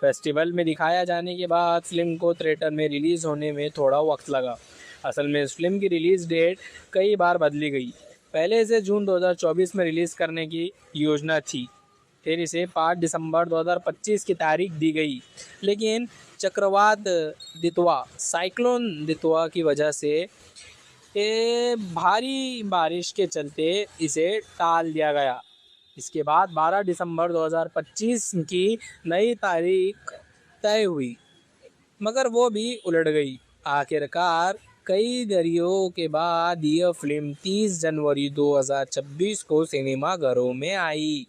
फेस्टिवल में दिखाया जाने के बाद फिल्म को थिएटर में रिलीज़ होने में थोड़ा वक्त लगा। असल में इस फिल्म की रिलीज़ डेट कई बार बदली गई। पहले इसे जून 2024 में रिलीज़ करने की योजना थी, फिर इसे 5 दिसंबर 2025 की तारीख दी गई, लेकिन चक्रवात दितवा साइक्लोन दितवा की वजह से भारी बारिश के चलते इसे टाल दिया गया। इसके बाद 12 दिसंबर 2025 की नई तारीख तय हुई, मगर वो भी उलट गई। आखिरकार कई दरियों के बाद यह फिल्म 30 जनवरी 2026 को सिनेमाघरों में आई।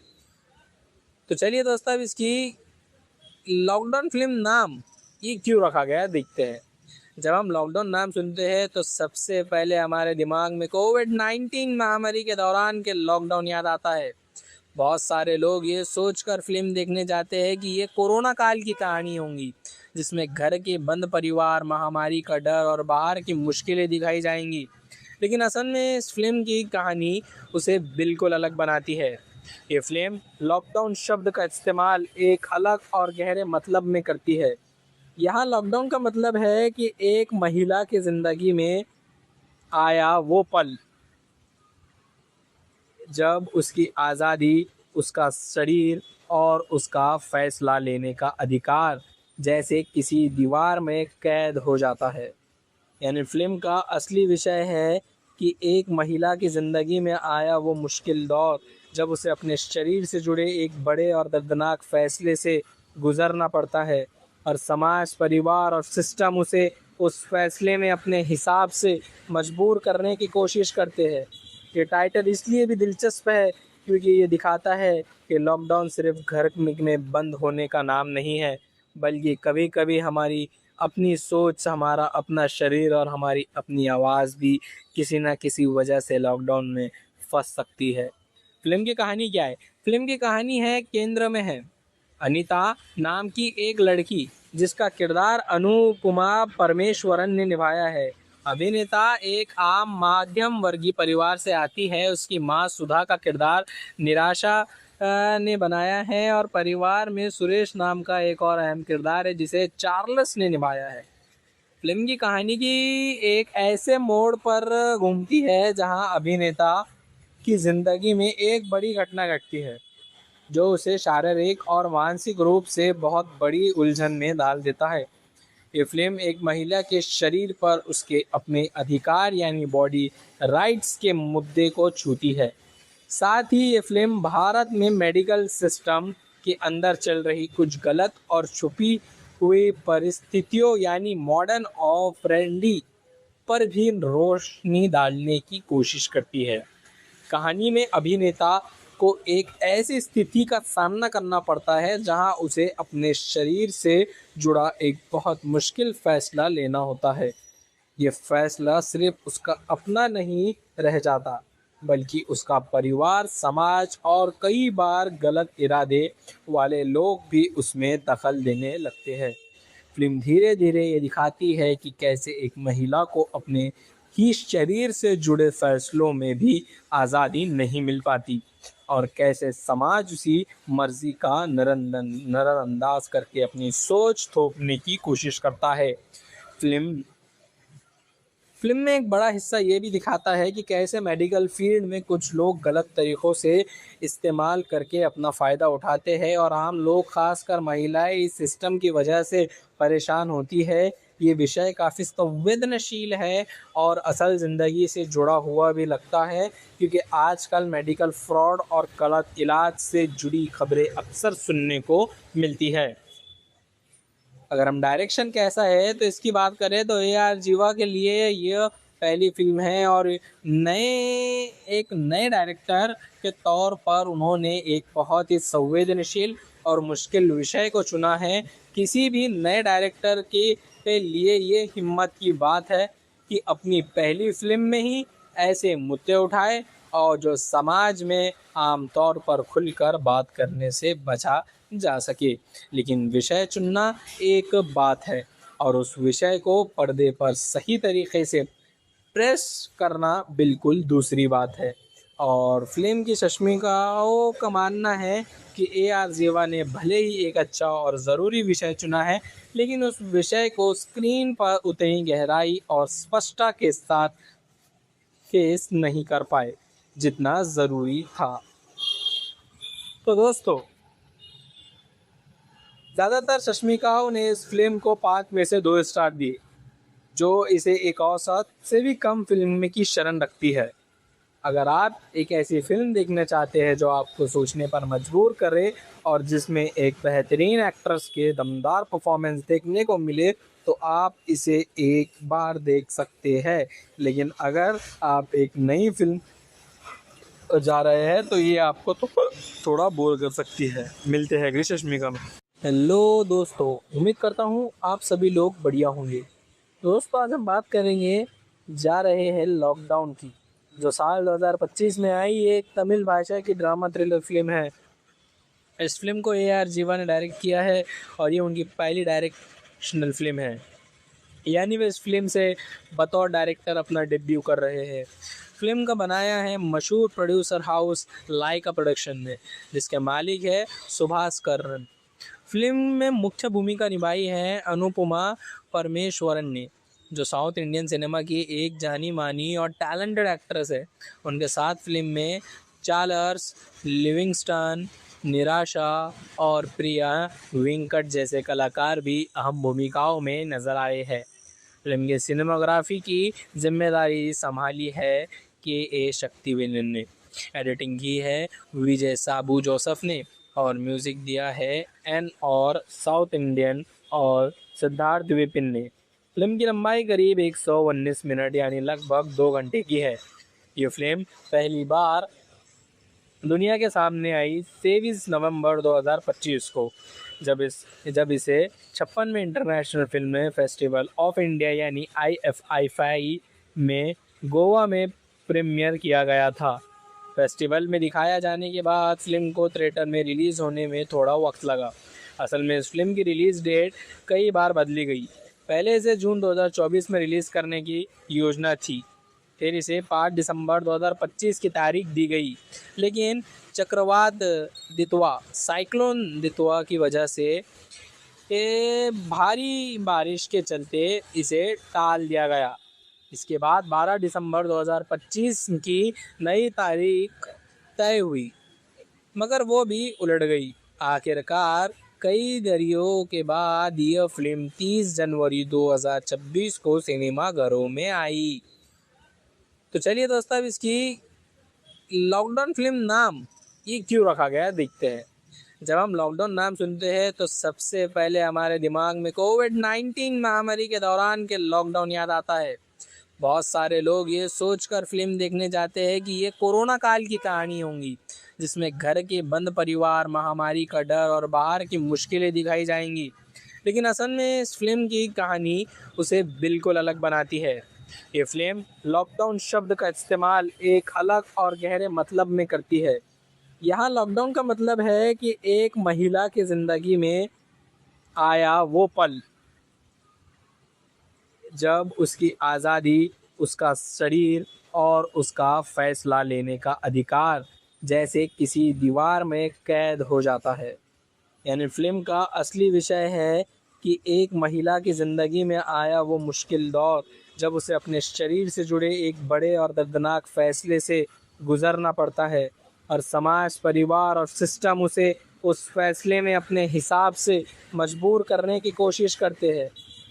तो चलिए दोस्तों, अब इसकी लॉकडाउन फिल्म नाम ये क्यों रखा गया देखते हैं। जब हम लॉकडाउन नाम सुनते हैं तो सबसे पहले हमारे दिमाग में कोविड-19 महामारी के दौरान के लॉकडाउन याद आता है। बहुत सारे लोग ये सोचकर फिल्म देखने जाते हैं कि ये कोरोना काल की कहानी होंगी, जिसमें घर के बंद परिवार, महामारी का डर और बाहर की मुश्किलें दिखाई जाएंगी। लेकिन असल में इस फिल्म की कहानी उसे बिल्कुल अलग बनाती है। ये फिल्म लॉकडाउन शब्द का इस्तेमाल एक अलग और गहरे मतलब में करती है। यहाँ लॉकडाउन का मतलब है कि एक महिला की ज़िंदगी में आया वो पल जब उसकी आज़ादी, उसका शरीर और उसका फ़ैसला लेने का अधिकार जैसे किसी दीवार में कैद हो जाता है। यानी फिल्म का असली विषय है कि एक महिला की ज़िंदगी में आया वो मुश्किल दौर जब उसे अपने शरीर से जुड़े एक बड़े और दर्दनाक फ़ैसले से गुज़रना पड़ता है, और समाज, परिवार और सिस्टम उसे उस फैसले में अपने हिसाब से मजबूर करने की कोशिश करते हैं। ये टाइटल इसलिए भी दिलचस्प है क्योंकि ये दिखाता है कि लॉकडाउन सिर्फ घर में बंद होने का नाम नहीं है, बल्कि कभी कभी हमारी अपनी सोच, हमारा अपना शरीर और हमारी अपनी आवाज़ भी किसी न किसी वजह से लॉकडाउन में फंस सकती है। फिल्म की कहानी क्या है? फिल्म की कहानी है केंद्र में है अनीता नाम की एक लड़की, जिसका किरदार अनुपमा परमेश्वरन ने निभाया है। अभिनेता एक आम मध्यम वर्गीय परिवार से आती है। उसकी मां सुधा का किरदार निराशा ने बनाया है, और परिवार में सुरेश नाम का एक और अहम किरदार है जिसे चार्ल्स ने निभाया है। फिल्म की कहानी की एक ऐसे मोड़ पर घूमती है जहां अभिनेता की ज़िंदगी में एक बड़ी घटना घटती है जो उसे शारीरिक और मानसिक रूप से बहुत बड़ी उलझन में डाल देता है। ये फिल्म एक महिला के शरीर पर उसके अपने अधिकार यानी बॉडी राइट्स के मुद्दे को छूती है। साथ ही ये फिल्म भारत में मेडिकल सिस्टम के अंदर चल रही कुछ गलत और छुपी हुई परिस्थितियों यानी मॉडर्न और फ्रेंडली पर भी रोशनी डालने की कोशिश करती है। कहानी में अभिनेता को एक ऐसी स्थिति का सामना करना पड़ता है जहां उसे अपने शरीर से जुड़ा एक बहुत मुश्किल फैसला लेना होता है। ये फैसला सिर्फ उसका अपना नहीं रह जाता, बल्कि उसका परिवार, समाज और कई बार गलत इरादे वाले लोग भी उसमें दखल देने लगते हैं। फिल्म धीरे धीरे ये दिखाती है कि कैसे एक महिला को अपने ही शरीर से जुड़े फैसलों में भी आज़ादी नहीं मिल पाती, और कैसे समाज उसी मर्जी का नज़रअंदाज करके अपनी सोच थोपने की कोशिश करता है। फिल्म में एक बड़ा हिस्सा ये भी दिखाता है कि कैसे मेडिकल फील्ड में कुछ लोग गलत तरीक़ों से इस्तेमाल करके अपना फ़ायदा उठाते हैं, और आम लोग, खासकर महिलाएं, इस सिस्टम की वजह से परेशान होती है। ये विषय काफ़ी संवेदनशील है और असल ज़िंदगी से जुड़ा हुआ भी लगता है, क्योंकि आजकल मेडिकल फ्रॉड और गलत इलाज से जुड़ी खबरें अक्सर सुनने को मिलती है। अगर हम डायरेक्शन कैसा है तो इसकी बात करें तो AR जीवा के लिए यह पहली फिल्म है, और एक नए डायरेक्टर के तौर पर उन्होंने एक बहुत ही संवेदनशील और मुश्किल विषय को चुना है। किसी भी नए डायरेक्टर के लिए ये हिम्मत की बात है कि अपनी पहली फिल्म में ही ऐसे मुद्दे उठाए और जो समाज में आमतौर पर खुलकर बात करने से बचा जा सके। लेकिन विषय चुनना एक बात है और उस विषय को पर्दे पर सही तरीके से प्रेस करना बिल्कुल दूसरी बात है। और फिल्म की समीक्षकों का मानना है कि AR ज़ीवा ने भले ही एक अच्छा और ज़रूरी विषय चुना है, लेकिन उस विषय को स्क्रीन पर उतनी गहराई और स्पष्टता के साथ पेश नहीं कर पाए जितना ज़रूरी था। तो दोस्तों, ज़्यादातर समीक्षकों ने इस फिल्म को 5 में से 2 स्टार दिए, जो इसे एक औसत से भी कम फिल्म की शरण रखती है। अगर आप एक ऐसी फिल्म देखना चाहते हैं जो आपको सोचने पर मजबूर करे और जिसमें एक बेहतरीन एक्ट्रेस के दमदार परफॉर्मेंस देखने को मिले, तो आप इसे एक बार देख सकते हैं। लेकिन अगर आप एक नई फिल्म जा रहे हैं तो ये आपको तो थोड़ा बोर कर सकती है। मिलते हैं अगली समीक्षा में। हेलो दोस्तों, उम्मीद करता हूँ आप सभी लोग बढ़िया होंगे। दोस्तों, आज हम बात करेंगे जा रहे हैं लॉकडाउन की, जो साल 2025 में आई एक तमिल भाषा की ड्रामा थ्रिलर फिल्म है। इस फिल्म को AR ज़ीवा ने डायरेक्ट किया है और ये उनकी पहली डायरेक्शनल फिल्म है, यानी वे इस फिल्म से बतौर डायरेक्टर अपना डेब्यू कर रहे हैं। फिल्म का बनाया है मशहूर प्रोड्यूसर हाउस लाइका प्रोडक्शन ने, जिसके मालिक है सुभाष करन। फिल्म में मुख्य भूमिका निभाई है अनुपमा परमेश्वरन ने, जो साउथ इंडियन सिनेमा की एक जानी मानी और टैलेंटेड एक्ट्रेस है। उनके साथ फिल्म में चार्ल्स लिविंगस्टन, निराशा और प्रिया वेंकट जैसे कलाकार भी अहम भूमिकाओं में नजर आए हैं। फिल्म की सिनेमाग्राफी की जिम्मेदारी संभाली है KA शक्तिवेलन ने, एडिटिंग की है विजय साबू जोसेफ ने और म्यूज़िक दिया है N और साउथ इंडियन और सिद्धार्थ विपिन ने। फिल्म की लंबाई करीब 119 मिनट यानी लगभग 2 घंटे की है। ये फिल्म पहली बार दुनिया के सामने आई 23 नवंबर 2025 को, जब इसे 56वें international film festival of India यानी IFFI में गोवा में प्रीमियर किया गया था। फेस्टिवल में दिखाया जाने के बाद फिल्म को थिएटर में रिलीज़ होने में थोड़ा वक्त लगा। असल में इस फिल्म की रिलीज़ डेट कई बार बदली गई। पहले इसे जून 2024 में रिलीज़ करने की योजना थी, फिर इसे 5 दिसंबर 2025 की तारीख दी गई, लेकिन चक्रवात दितवा साइक्लोन दितवा की वजह से भारी बारिश के चलते इसे टाल दिया गया। इसके बाद 12 दिसंबर 2025 की नई तारीख तय हुई, मगर वो भी उलट गई। आखिरकार कई दरियों के बाद यह फिल्म 30 जनवरी 2026 को सिनेमाघरों में आई। तो चलिए दोस्तों, अब इसकी लॉकडाउन फिल्म नाम ये क्यों रखा गया देखते हैं। जब हम लॉकडाउन नाम सुनते हैं तो सबसे पहले हमारे दिमाग में कोविड-19 महामारी के दौरान के लॉकडाउन याद आता है। बहुत सारे लोग ये सोचकर फिल्म देखने जाते हैं कि ये कोरोना काल की कहानी होंगी, जिसमें घर के बंद परिवार, महामारी का डर और बाहर की मुश्किलें दिखाई जाएंगी। लेकिन असल में इस फिल्म की कहानी उसे बिल्कुल अलग बनाती है। ये फिल्म लॉकडाउन शब्द का इस्तेमाल एक अलग और गहरे मतलब में करती है। यहाँ लॉकडाउन का मतलब है कि एक महिला की ज़िंदगी में आया वो पल जब उसकी आज़ादी, उसका शरीर और उसका फैसला लेने का अधिकार जैसे किसी दीवार में कैद हो जाता है। यानी फिल्म का असली विषय है कि एक महिला की ज़िंदगी में आया वो मुश्किल दौर जब उसे अपने शरीर से जुड़े एक बड़े और दर्दनाक फैसले से गुज़रना पड़ता है और समाज, परिवार और सिस्टम उसे उस फैसले में अपने हिसाब से मजबूर करने की कोशिश करते हैं।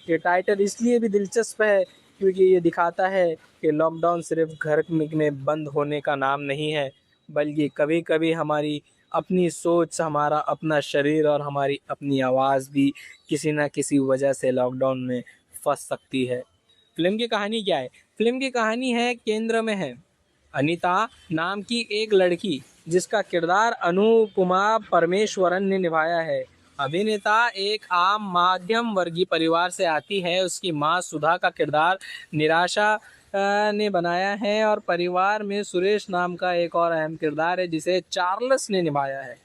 ये टाइटल इसलिए भी दिलचस्प है क्योंकि ये दिखाता है कि लॉकडाउन सिर्फ घर में बंद होने का नाम नहीं है, बल्कि कभी कभी हमारी अपनी सोच, हमारा अपना शरीर और हमारी अपनी आवाज़ भी किसी न किसी वजह से लॉकडाउन में फंस सकती है। फिल्म की कहानी क्या है? फिल्म की कहानी है केंद्र में है अनीता नाम की एक लड़की, जिसका किरदार अनुपमा परमेश्वरन ने निभाया है। अभिनेता एक आम मध्यम वर्गीय परिवार से आती है। उसकी मां सुधा का किरदार निराशा ने बनाया है और परिवार में सुरेश नाम का एक और अहम किरदार है जिसे चार्ल्स ने निभाया है।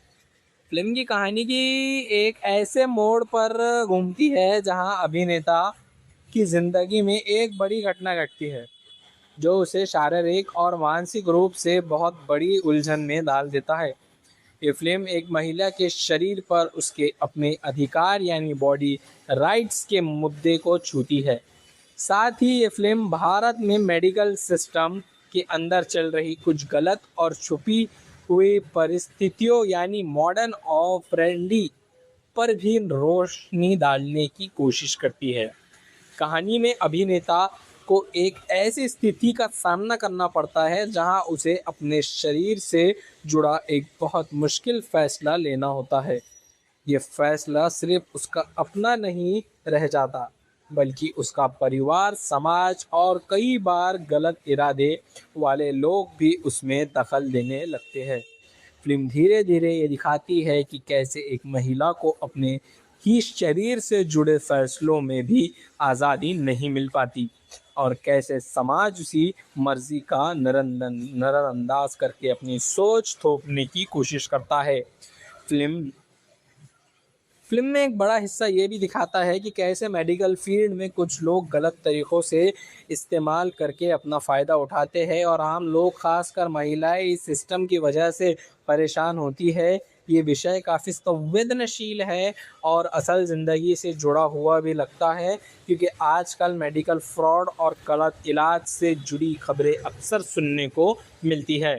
फिल्म की कहानी की एक ऐसे मोड़ पर घूमती है जहां अभिनेता की जिंदगी में एक बड़ी घटना घटती है जो उसे शारीरिक और मानसिक रूप से बहुत बड़ी उलझन में डाल देता है। ये फिल्म एक महिला के शरीर पर उसके अपने अधिकार यानी बॉडी राइट्स के मुद्दे को छूती है। साथ ही ये फिल्म भारत में मेडिकल सिस्टम के अंदर चल रही कुछ गलत और छुपी हुई परिस्थितियों यानी मॉडर्न और फ्रेंडली पर भी रोशनी डालने की कोशिश करती है। कहानी में अभिनेता को एक ऐसी स्थिति का सामना करना पड़ता है जहां उसे अपने शरीर से जुड़ा एक बहुत मुश्किल फैसला लेना होता है। ये फैसला सिर्फ उसका अपना नहीं रह जाता बल्कि उसका परिवार, समाज और कई बार गलत इरादे वाले लोग भी उसमें दखल देने लगते हैं। फिल्म धीरे धीरे ये दिखाती है कि कैसे एक महिला को अपने ही शरीर से जुड़े फैसलों में भी आज़ादी नहीं मिल पाती और कैसे समाज उसी मर्जी का नज़रअंदाज करके अपनी सोच थोपने की कोशिश करता है। फिल्म में एक बड़ा हिस्सा ये भी दिखाता है कि कैसे मेडिकल फील्ड में कुछ लोग गलत तरीक़ों से इस्तेमाल करके अपना फ़ायदा उठाते हैं और आम लोग, खासकर महिलाएं, इस सिस्टम की वजह से परेशान होती है। ये विषय काफ़ी संवेदनशील है और असल ज़िंदगी से जुड़ा हुआ भी लगता है क्योंकि आजकल मेडिकल फ्रॉड और गलत इलाज से जुड़ी खबरें अक्सर सुनने को मिलती है।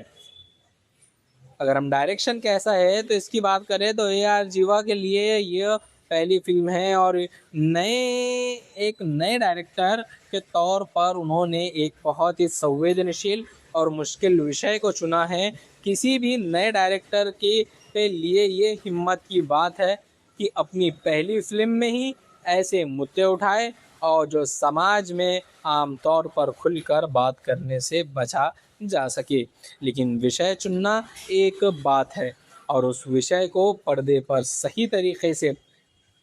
अगर हम डायरेक्शन कैसा है तो इसकी बात करें तो ए.आर. जीवा के लिए यह पहली फिल्म है और एक नए डायरेक्टर के तौर पर उन्होंने एक बहुत ही संवेदनशील और मुश्किल विषय को चुना है। किसी भी नए डायरेक्टर के लिए ये हिम्मत की बात है कि अपनी पहली फिल्म में ही ऐसे मुद्दे उठाए और जो समाज में आमतौर पर खुलकर बात करने से बचा जा सके। लेकिन विषय चुनना एक बात है और उस विषय को पर्दे पर सही तरीके से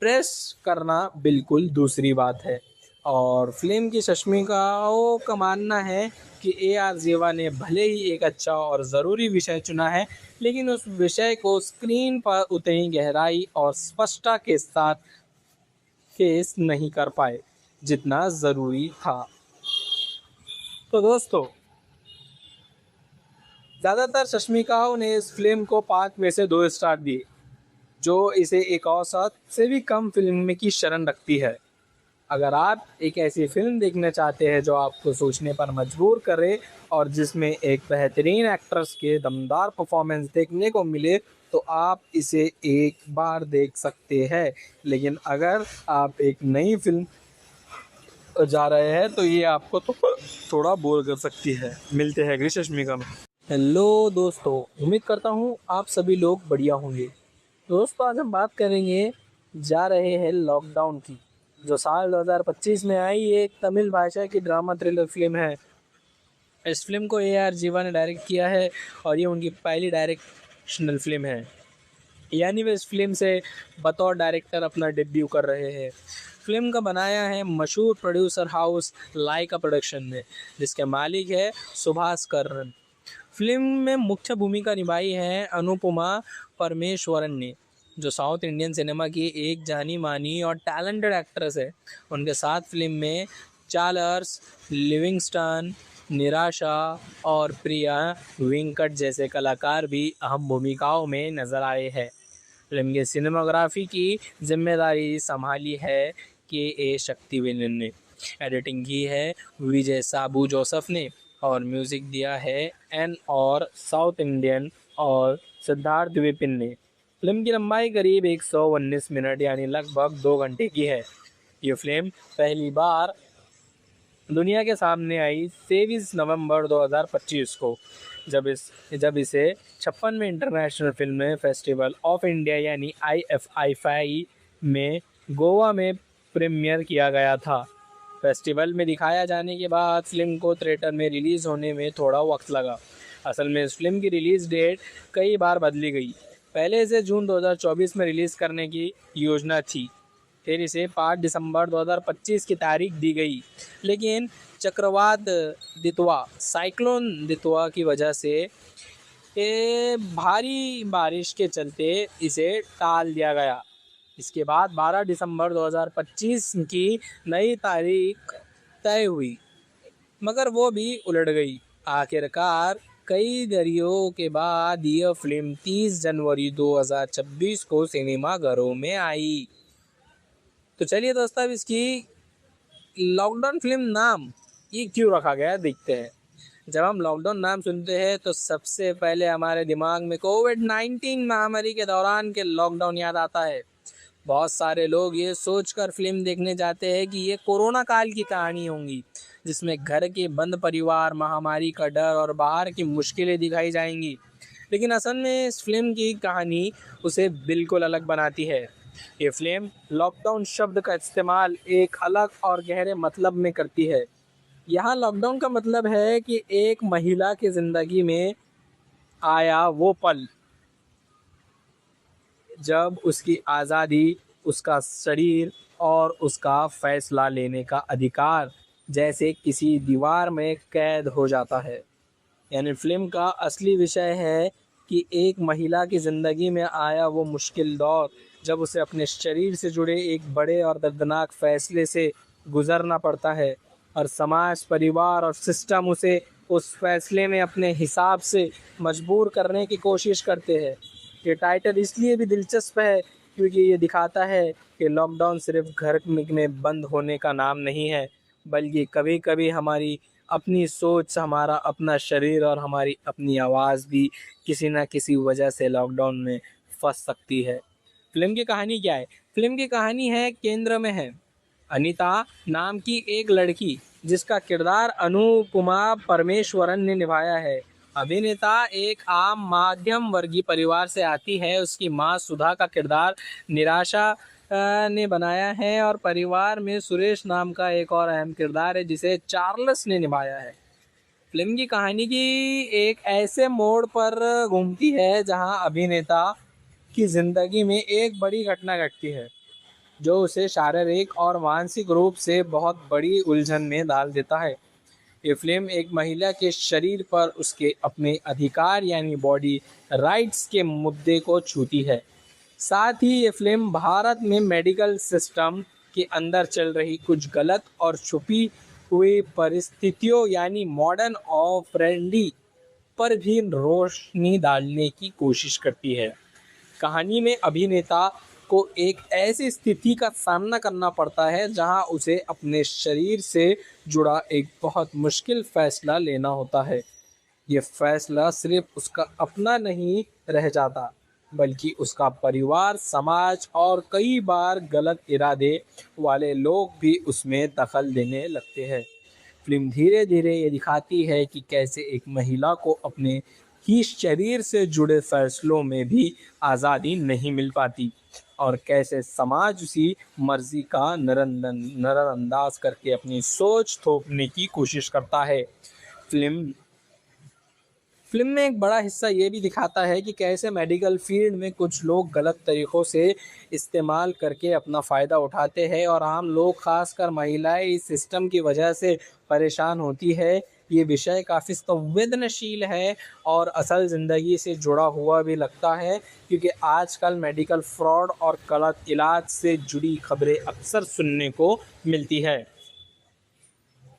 प्रेस करना बिल्कुल दूसरी बात है। और फिल्म की समीक्षकों का मानना है कि ए.आर. जीवा ने भले ही एक अच्छा और ज़रूरी विषय चुना है लेकिन उस विषय को स्क्रीन पर उतनी गहराई और स्पष्टता के साथ पेश नहीं कर पाए जितना ज़रूरी था। तो दोस्तों, ज़्यादातर समीक्षकों ने इस फिल्म को 5 में से 2 स्टार दिए, जो इसे एक औसत से भी कम फिल्म की शरण रखती है। अगर आप एक ऐसी फिल्म देखना चाहते हैं जो आपको सोचने पर मजबूर करे और जिसमें एक बेहतरीन एक्ट्रेस के दमदार परफॉर्मेंस देखने को मिले तो आप इसे एक बार देख सकते हैं। लेकिन अगर आप एक नई फिल्म जा रहे हैं तो ये आपको तो थोड़ा बोर कर सकती है। मिलते हैं अगली समीक्षा में। हेलो दोस्तों, उम्मीद करता हूँ आप सभी लोग बढ़िया होंगे। दोस्तों, आज हम बात करेंगे जा रहे हैं लॉकडाउन की, जो साल 2025 में आई एक तमिल भाषा की ड्रामा थ्रिलर फिल्म है। इस फिल्म को ए.आर. जीवा ने डायरेक्ट किया है और ये उनकी पहली डायरेक्शनल फिल्म है, यानी वे इस फिल्म से बतौर डायरेक्टर अपना डेब्यू कर रहे हैं। फिल्म का बनाया है मशहूर प्रोड्यूसर हाउस लाइका प्रोडक्शन ने, जिसके मालिक है सुभाष करन। फिल्म में मुख्य भूमिका निभाई है अनुपमा परमेश्वरन ने, जो साउथ इंडियन सिनेमा की एक जानी मानी और टैलेंटेड एक्ट्रेस है। उनके साथ फिल्म में चार्ल्स लिविंगस्टन, निराशा और प्रिया वेंकट जैसे कलाकार भी अहम भूमिकाओं में नजर आए हैं। फिल्म की सिनेमाग्राफी की जिम्मेदारी संभाली है के.ए. शक्तिवेलन ने, एडिटिंग की है विजय साबू जोसेफ ने और म्यूज़िक दिया है एन और साउथ इंडियन और सिद्धार्थ विपिन ने। फिल्म की लंबाई करीब 119 मिनट यानी लगभग 2 घंटे की है। ये फिल्म पहली बार दुनिया के सामने आई 23 नवंबर 2025 को, जब इसे 56वें international film festival of India यानी IFFI में गोवा में प्रीमियर किया गया था। फेस्टिवल में दिखाया जाने के बाद फिल्म को थिएटर में रिलीज़ होने में थोड़ा वक्त लगा। असल में इस फिल्म की रिलीज़ डेट कई बार बदली गई। पहले इसे जून 2024 में रिलीज़ करने की योजना थी, फिर इसे 5 दिसंबर 2025 की तारीख दी गई, लेकिन चक्रवात दितवा साइक्लोन दितवा की वजह से कि भारी बारिश के चलते इसे टाल दिया गया। इसके बाद 12 दिसंबर 2025 की नई तारीख तय हुई, मगर वो भी उलट गई। आखिरकार कई दरियों के बाद यह फिल्म 30 जनवरी 2026 को सिनेमाघरों में आई। तो चलिए दोस्तों, अब इसकी लॉकडाउन फिल्म नाम ये क्यों रखा गया देखते हैं। जब हम लॉकडाउन नाम सुनते हैं तो सबसे पहले हमारे दिमाग में कोविड-19 महामारी के दौरान के लॉकडाउन याद आता है। बहुत सारे लोग ये सोचकर फिल्म देखने जाते हैं कि ये कोरोना काल की कहानी होंगी, जिसमें घर के बंद परिवार, महामारी का डर और बाहर की मुश्किलें दिखाई जाएंगी। लेकिन असल में इस फिल्म की कहानी उसे बिल्कुल अलग बनाती है। ये फिल्म लॉकडाउन शब्द का इस्तेमाल एक अलग और गहरे मतलब में करती है। यहाँ लॉकडाउन का मतलब है कि एक महिला की ज़िंदगी में आया वो पल जब उसकी आज़ादी, उसका शरीर और उसका फैसला लेने का अधिकार जैसे किसी दीवार में कैद हो जाता है। यानी फिल्म का असली विषय है कि एक महिला की ज़िंदगी में आया वो मुश्किल दौर जब उसे अपने शरीर से जुड़े एक बड़े और दर्दनाक फैसले से गुज़रना पड़ता है, और समाज, परिवार और सिस्टम उसे उस फैसले में अपने हिसाब से मजबूर करने की कोशिश करते हैं। ये टाइटल इसलिए भी दिलचस्प है क्योंकि ये दिखाता है कि लॉकडाउन सिर्फ घर में बंद होने का नाम नहीं है, बल्कि कभी कभी हमारी अपनी सोच, हमारा अपना शरीर और हमारी अपनी आवाज़ भी किसी न किसी वजह से लॉकडाउन में फंस सकती है। फिल्म की कहानी क्या है? फिल्म की कहानी है केंद्र में है अनीता नाम की एक लड़की, जिसका किरदार अनुपमा परमेश्वरन ने निभाया है। अभिनेता एक आम मध्यम वर्गीय परिवार से आती है। उसकी मां सुधा का किरदार निराशा ने बनाया है, और परिवार में सुरेश नाम का एक और अहम किरदार है जिसे चार्ल्स ने निभाया है। फिल्म की कहानी की एक ऐसे मोड़ पर घूमती है जहां अभिनेता की ज़िंदगी में एक बड़ी घटना घटती है जो उसे शारीरिक और मानसिक रूप से बहुत बड़ी उलझन में डाल देता है। ये फिल्म एक महिला के शरीर पर उसके अपने अधिकार यानी बॉडी राइट्स के मुद्दे को छूती है। साथ ही ये फिल्म भारत में मेडिकल सिस्टम के अंदर चल रही कुछ गलत और छुपी हुई परिस्थितियों यानी मॉडर्न और फ्रेंडली पर भी रोशनी डालने की कोशिश करती है। कहानी में अभिनेता को एक ऐसी स्थिति का सामना करना पड़ता है जहां उसे अपने शरीर से जुड़ा एक बहुत मुश्किल फैसला लेना होता है। ये फैसला सिर्फ उसका अपना नहीं रह जाता, बल्कि उसका परिवार, समाज और कई बार गलत इरादे वाले लोग भी उसमें दखल देने लगते हैं। फिल्म धीरे धीरे ये दिखाती है कि कैसे एक महिला को अपने ही शरीर से जुड़े फैसलों में भी आज़ादी नहीं मिल पाती, और कैसे समाज उसी मर्जी का नज़रअंदाज करके अपनी सोच थोपने की कोशिश करता है। फिल्म में एक बड़ा हिस्सा ये भी दिखाता है कि कैसे मेडिकल फील्ड में कुछ लोग गलत तरीक़ों से इस्तेमाल करके अपना फ़ायदा उठाते हैं, और आम लोग, खासकर महिलाएं, इस सिस्टम की वजह से परेशान होती है। ये विषय काफ़ी संवेदनशील है और असल ज़िंदगी से जुड़ा हुआ भी लगता है, क्योंकि आजकल मेडिकल फ्रॉड और गलत इलाज से जुड़ी खबरें अक्सर सुनने को मिलती है।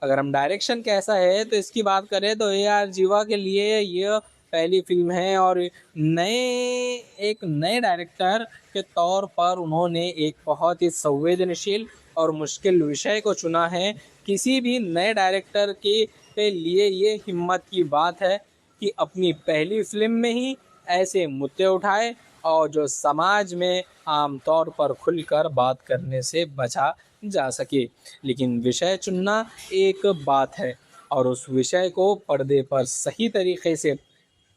अगर हम डायरेक्शन कैसा है तो इसकी बात करें तो AR जीवा के लिए यह पहली फिल्म है, और एक नए डायरेक्टर के तौर पर उन्होंने एक बहुत ही संवेदनशील और मुश्किल विषय को चुना है। किसी भी नए डायरेक्टर के लिए ये हिम्मत की बात है कि अपनी पहली फिल्म में ही ऐसे मुद्दे उठाए और जो समाज में आमतौर पर खुलकर बात करने से बचा जा सके। लेकिन विषय चुनना एक बात है और उस विषय को पर्दे पर सही तरीके से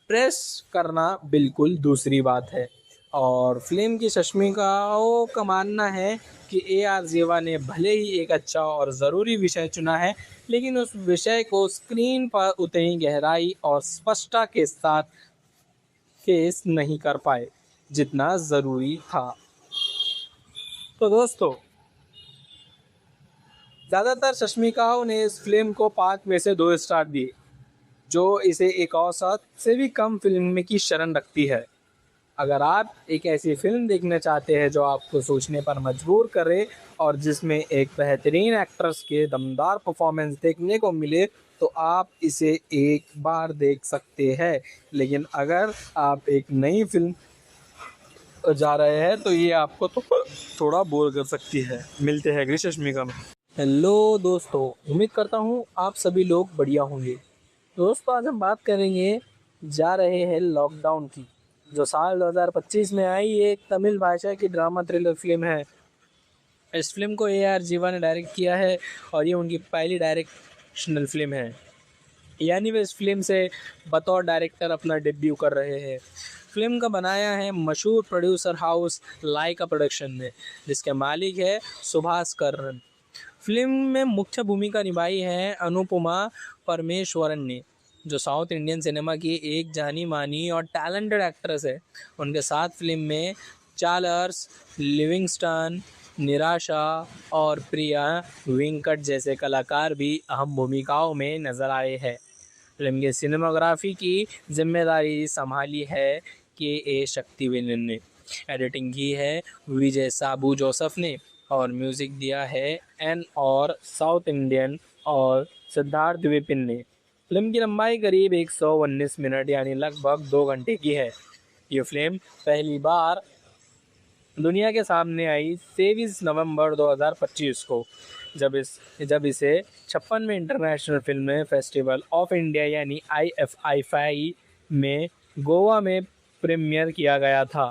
प्रेस करना बिल्कुल दूसरी बात है। और फिल्म की समीक्षकों का मानना है कि AR जीवा ने भले ही एक अच्छा और ज़रूरी विषय चुना है, लेकिन उस विषय को स्क्रीन पर उतनी गहराई और स्पष्टता के साथ पेश नहीं कर पाए जितना ज़रूरी था। तो दोस्तों, ज़्यादातर समीक्षकों ने इस फिल्म को 5 में से 2 स्टार दिए, जो इसे एक औसत से भी कम फिल्म की शरण रखती है। अगर आप एक ऐसी फिल्म देखना चाहते हैं जो आपको सोचने पर मजबूर करे और जिसमें एक बेहतरीन एक्ट्रेस के दमदार परफॉर्मेंस देखने को मिले, तो आप इसे एक बार देख सकते हैं। लेकिन अगर आप एक नई फिल्म जा रहे हैं तो ये आपको तो थोड़ा बोर कर सकती है। मिलते हैं अगली चश्मिका में। हेलो दोस्तों, उम्मीद करता हूँ आप सभी लोग बढ़िया होंगे। दोस्तों, आज हम बात करेंगे जा रहे हैं लॉकडाउन की, जो साल 2025 में आई एक तमिल भाषा की ड्रामा थ्रिलर फिल्म है। इस फिल्म को AR जीवा ने डायरेक्ट किया है और ये उनकी पहली डायरेक्शनल फिल्म है, यानी वे इस फिल्म से बतौर डायरेक्टर अपना डेब्यू कर रहे हैं। फिल्म का बनाया है मशहूर प्रोड्यूसर हाउस लाइका प्रोडक्शन ने, जिसके मालिक है सुभाष करन। फिल्म में मुख्य भूमिका निभाई है अनुपमा परमेश्वरन ने, जो साउथ इंडियन सिनेमा की एक जानी मानी और टैलेंटेड एक्ट्रेस है। उनके साथ फिल्म में चार्ल्स लिविंगस्टन, निराशा और प्रिया वेंकट जैसे कलाकार भी अहम भूमिकाओं में नजर आए हैं। फिल्म की सिनेमाग्राफी की जिम्मेदारी संभाली है KA शक्तिवेलन ने, एडिटिंग की है विजय साबू जोसेफ ने और म्यूज़िक दिया है N और साउथ इंडियन और सिद्धार्थ विपिन ने। फिल्म की लंबाई करीब 119 मिनट यानी लगभग 2 घंटे की है। ये फिल्म पहली बार दुनिया के सामने आई 23 नवंबर 2025 को, जब इसे 56वें international film festival of India यानी IFFI में गोवा में प्रीमियर किया गया था।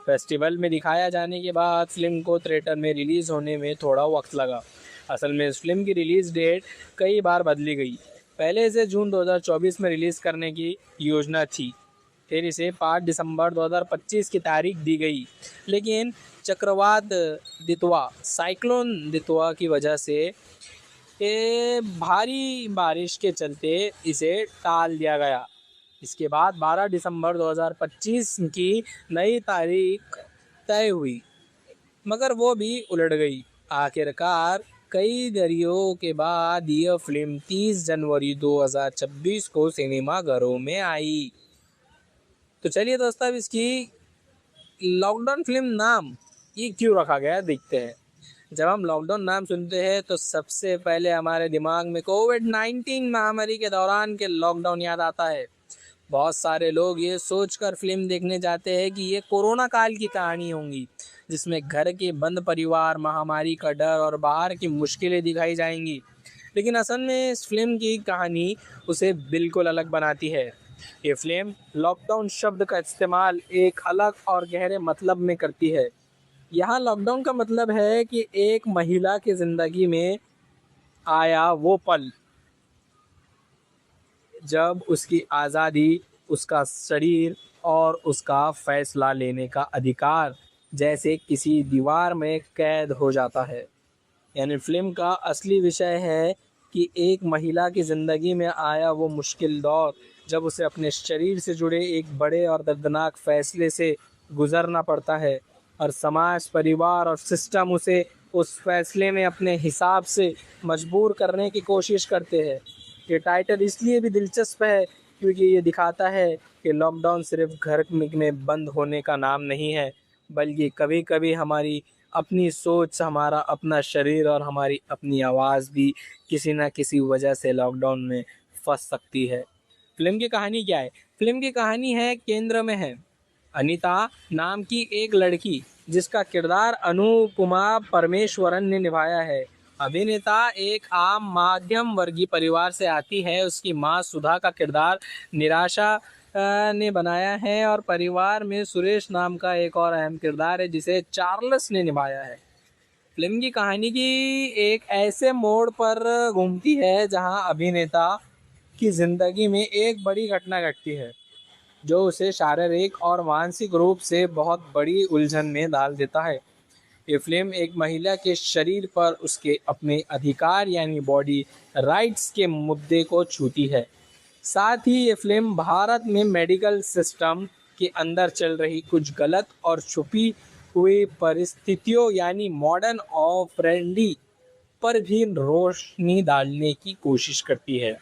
फेस्टिवल में दिखाया जाने के बाद फिल्म को थिएटर में रिलीज़ होने में थोड़ा वक्त लगा। असल में इस फिल्म की रिलीज़ डेट कई बार बदली गई। पहले इसे जून 2024 में रिलीज़ करने की योजना थी, फिर इसे 5 दिसंबर 2025 की तारीख दी गई, लेकिन चक्रवात दितवा साइक्लोन दितवा की वजह से भारी बारिश के चलते इसे टाल दिया गया। इसके बाद 12 दिसंबर 2025 की नई तारीख तय हुई, मगर वो भी उलट गई। आखिरकार कई दरियों के बाद यह फिल्म 30 जनवरी 2026 को सिनेमाघरों में आई। तो चलिए दोस्तों, अब इसकी लॉकडाउन फिल्म नाम ये क्यों रखा गया देखते हैं। जब हम लॉकडाउन नाम सुनते हैं तो सबसे पहले हमारे दिमाग में कोविड-19 महामारी के दौरान के लॉकडाउन याद आता है। बहुत सारे लोग ये सोचकर फिल्म देखने जाते हैं कि ये कोरोना काल की कहानी होंगी, जिसमें घर के बंद परिवार, महामारी का डर और बाहर की मुश्किलें दिखाई जाएंगी। लेकिन असल में इस फिल्म की कहानी उसे बिल्कुल अलग बनाती है। ये फिल्म लॉकडाउन शब्द का इस्तेमाल एक अलग और गहरे मतलब में करती है। यहाँ लॉकडाउन का मतलब है कि एक महिला की ज़िंदगी में आया वो पल जब उसकी आज़ादी, उसका शरीर और उसका फैसला लेने का अधिकार जैसे किसी दीवार में कैद हो जाता है। यानी फिल्म का असली विषय है कि एक महिला की ज़िंदगी में आया वो मुश्किल दौर जब उसे अपने शरीर से जुड़े एक बड़े और दर्दनाक फैसले से गुज़रना पड़ता है, और समाज, परिवार और सिस्टम उसे उस फैसले में अपने हिसाब से मजबूर करने की कोशिश करते हैं। ये टाइटल इसलिए भी दिलचस्प है क्योंकि ये दिखाता है कि लॉकडाउन सिर्फ घर में बंद होने का नाम नहीं है, बल्कि कभी कभी हमारी अपनी सोच, हमारा अपना शरीर और हमारी अपनी आवाज़ भी किसी न किसी वजह से लॉकडाउन में फंस सकती है। फिल्म की कहानी क्या है? फिल्म की कहानी है केंद्र में है अनीता नाम की एक लड़की, जिसका किरदार अनुपमा परमेश्वरन ने निभाया है। अभिनेता एक आम मध्यम वर्गीय परिवार से आती है। उसकी मां सुधा का किरदार निराशा ने बनाया है और परिवार में सुरेश नाम का एक और अहम किरदार है जिसे चार्ल्स ने निभाया है। फिल्म की कहानी की एक ऐसे मोड़ पर घूमती है जहां अभिनेता की ज़िंदगी में एक बड़ी घटना घटती है जो उसे शारीरिक और मानसिक रूप से बहुत बड़ी उलझन में डाल देता है। ये फिल्म एक महिला के शरीर पर उसके अपने अधिकार यानी बॉडी राइट्स के मुद्दे को छूती है। साथ ही ये फिल्म भारत में मेडिकल सिस्टम के अंदर चल रही कुछ गलत और छुपी हुई परिस्थितियों यानी मॉडर्न ऑपरेंडी पर भी रोशनी डालने की कोशिश करती है।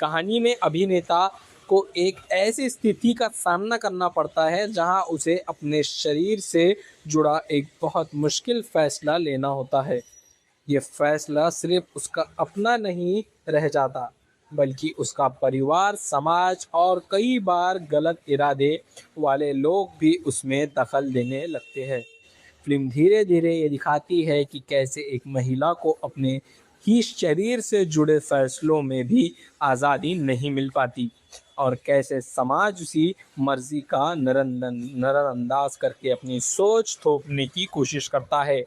कहानी में अभिनेता को एक ऐसी स्थिति का सामना करना पड़ता है जहां उसे अपने शरीर से जुड़ा एक बहुत मुश्किल फैसला लेना होता है। ये फैसला सिर्फ उसका अपना नहीं रह जाता, बल्कि उसका परिवार, समाज और कई बार गलत इरादे वाले लोग भी उसमें दखल देने लगते हैं। फिल्म धीरे धीरे ये दिखाती है कि कैसे एक महिला को अपने ही शरीर से जुड़े फैसलों में भी आज़ादी नहीं मिल पाती और कैसे समाज उसी मर्जी का नज़रअंदाज करके अपनी सोच थोपने की कोशिश करता है।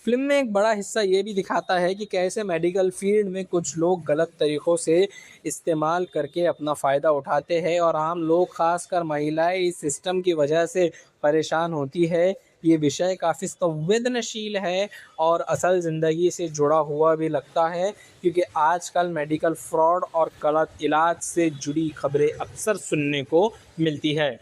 फिल्म में एक बड़ा हिस्सा ये भी दिखाता है कि कैसे मेडिकल फील्ड में कुछ लोग गलत तरीक़ों से इस्तेमाल करके अपना फ़ायदा उठाते हैं और आम लोग, खासकर महिलाएं, इस सिस्टम की वजह से परेशान होती है। ये विषय काफ़ी संवेदनशील है और असल ज़िंदगी से जुड़ा हुआ भी लगता है, क्योंकि आजकल मेडिकल फ्रॉड और गलत इलाज से जुड़ी खबरें अक्सर सुनने को मिलती है।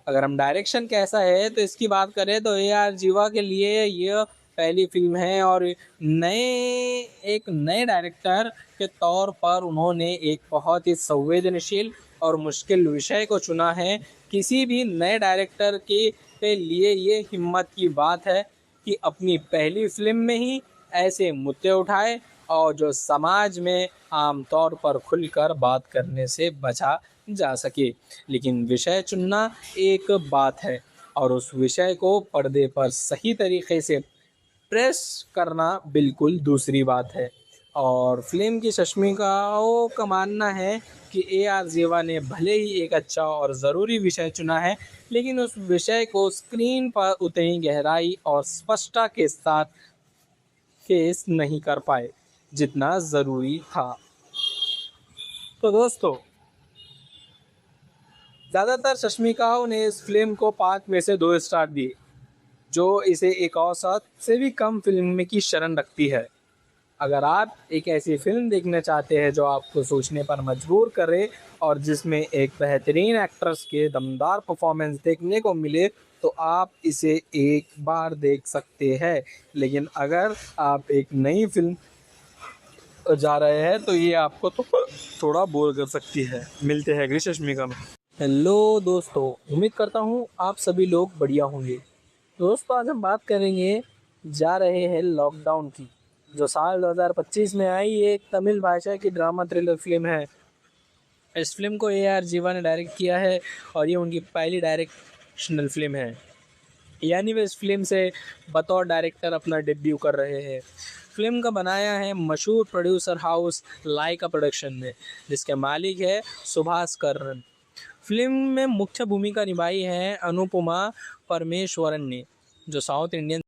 अगर हम डायरेक्शन कैसा है तो इसकी बात करें तो ए.आर. जीवा के लिए यह पहली फिल्म है और एक नए डायरेक्टर के तौर पर उन्होंने एक बहुत ही संवेदनशील और मुश्किल विषय को चुना है। किसी भी नए डायरेक्टर के लिए ये हिम्मत की बात है कि अपनी पहली फिल्म में ही ऐसे मुद्दे उठाए और जो समाज में आमतौर पर खुलकर बात करने से बचा जा सके। लेकिन विषय चुनना एक बात है और उस विषय को पर्दे पर सही तरीके से प्रेस करना बिल्कुल दूसरी बात है। और फिल्म की समीक्षकों का मानना है कि ए.आर. जीवा ने भले ही एक अच्छा और ज़रूरी विषय चुना है, लेकिन उस विषय को स्क्रीन पर उतनी गहराई और स्पष्टता के साथ पेश नहीं कर पाए जितना ज़रूरी था। तो दोस्तों, ज़्यादातर समीक्षकों ने इस फिल्म को 5 में से 2 स्टार दिए, जो इसे एक औसत से भी कम फिल्म की शरण रखती है। अगर आप एक ऐसी फिल्म देखना चाहते हैं जो आपको सोचने पर मजबूर करे और जिसमें एक बेहतरीन एक्ट्रेस के दमदार परफॉर्मेंस देखने को मिले, तो आप इसे एक बार देख सकते हैं। लेकिन अगर आप एक नई फिल्म जा रहे हैं तो ये आपको तो थोड़ा बोर कर सकती है। मिलते हैं अगली समीक्षा में। हेलो दोस्तों, उम्मीद करता हूँ आप सभी लोग बढ़िया होंगे। दोस्तों, आज हम बात करेंगे जा रहे हैं लॉकडाउन की, जो साल 2025 में आई एक तमिल भाषा की ड्रामा थ्रिलर फिल्म है। इस फिल्म को ए.आर. जीवा ने डायरेक्ट किया है और ये उनकी पहली डायरेक्शनल फिल्म है, यानी वे इस फिल्म से बतौर डायरेक्टर अपना डेब्यू कर रहे हैं। फिल्म का बनाया है मशहूर प्रोड्यूसर हाउस लाइका प्रोडक्शन ने, जिसके मालिक है सुभाष करन। फिल्म में मुख्य भूमिका निभाई है अनुपमा परमेश्वरन ने, जो साउथ इंडियन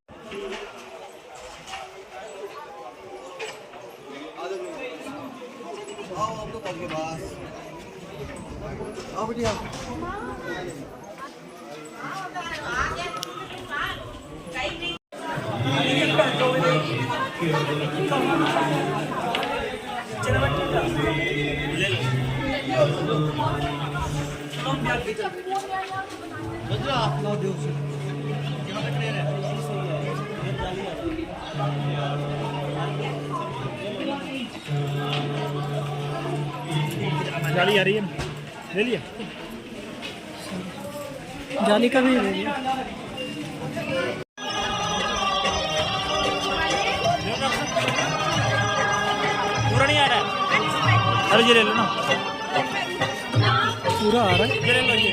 जाली आ रही है, ले लिया जाली का भी ले लिया। पूरा नहीं आ रहा है, अरे ये ले लो ना, पूरा आ रहा है, ये ले लो, ये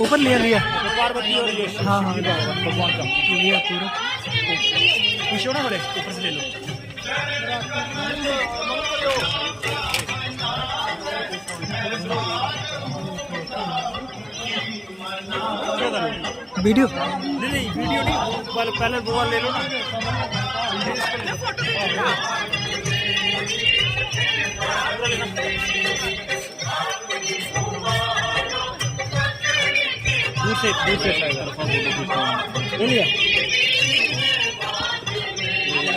ऊपर लिया पार्वती और ये, हाँ भगवान का लिया पूरा, पीछे ना बड़े ऊपर से ले लो। वीडियो नहीं वीडियो नहीं, पहले वो वाला ले लो ना। दूर से बोलिए,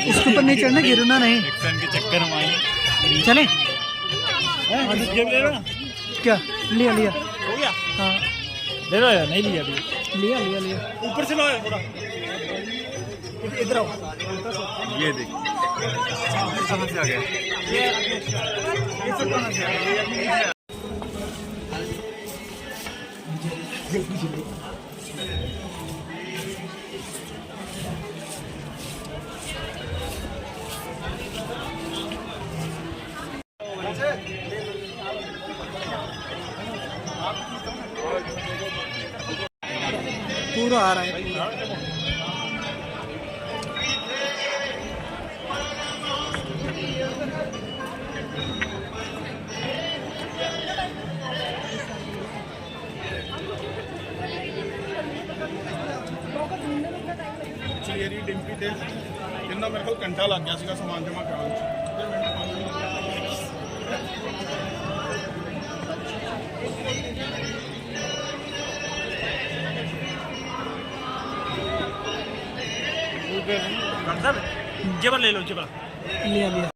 इसके ऊपर नहीं चढ़ना, गिरना नहीं, एक्शन के चक्कर में आए चले। ले लो ना, क्या लिया हो गया, हाँ ले लो यार, नहीं लिया अभी, लिया ऊपर से लो थोड़ा, इधर आओ, ये देख कहाँ से आ गया? ये सब कहाँ से आ गया? पूरा आ रहा है। चलिए डिम्पी थे जिन्ना मेरे को घंटा लग गया सीगा समान जमा कराने सर जेबर ले लो जेबर लिया लिया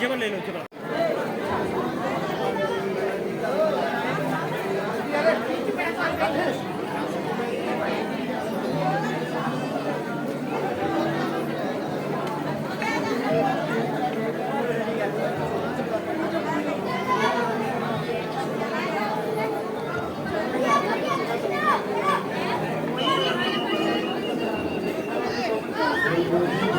जेबर ले लो जेबर में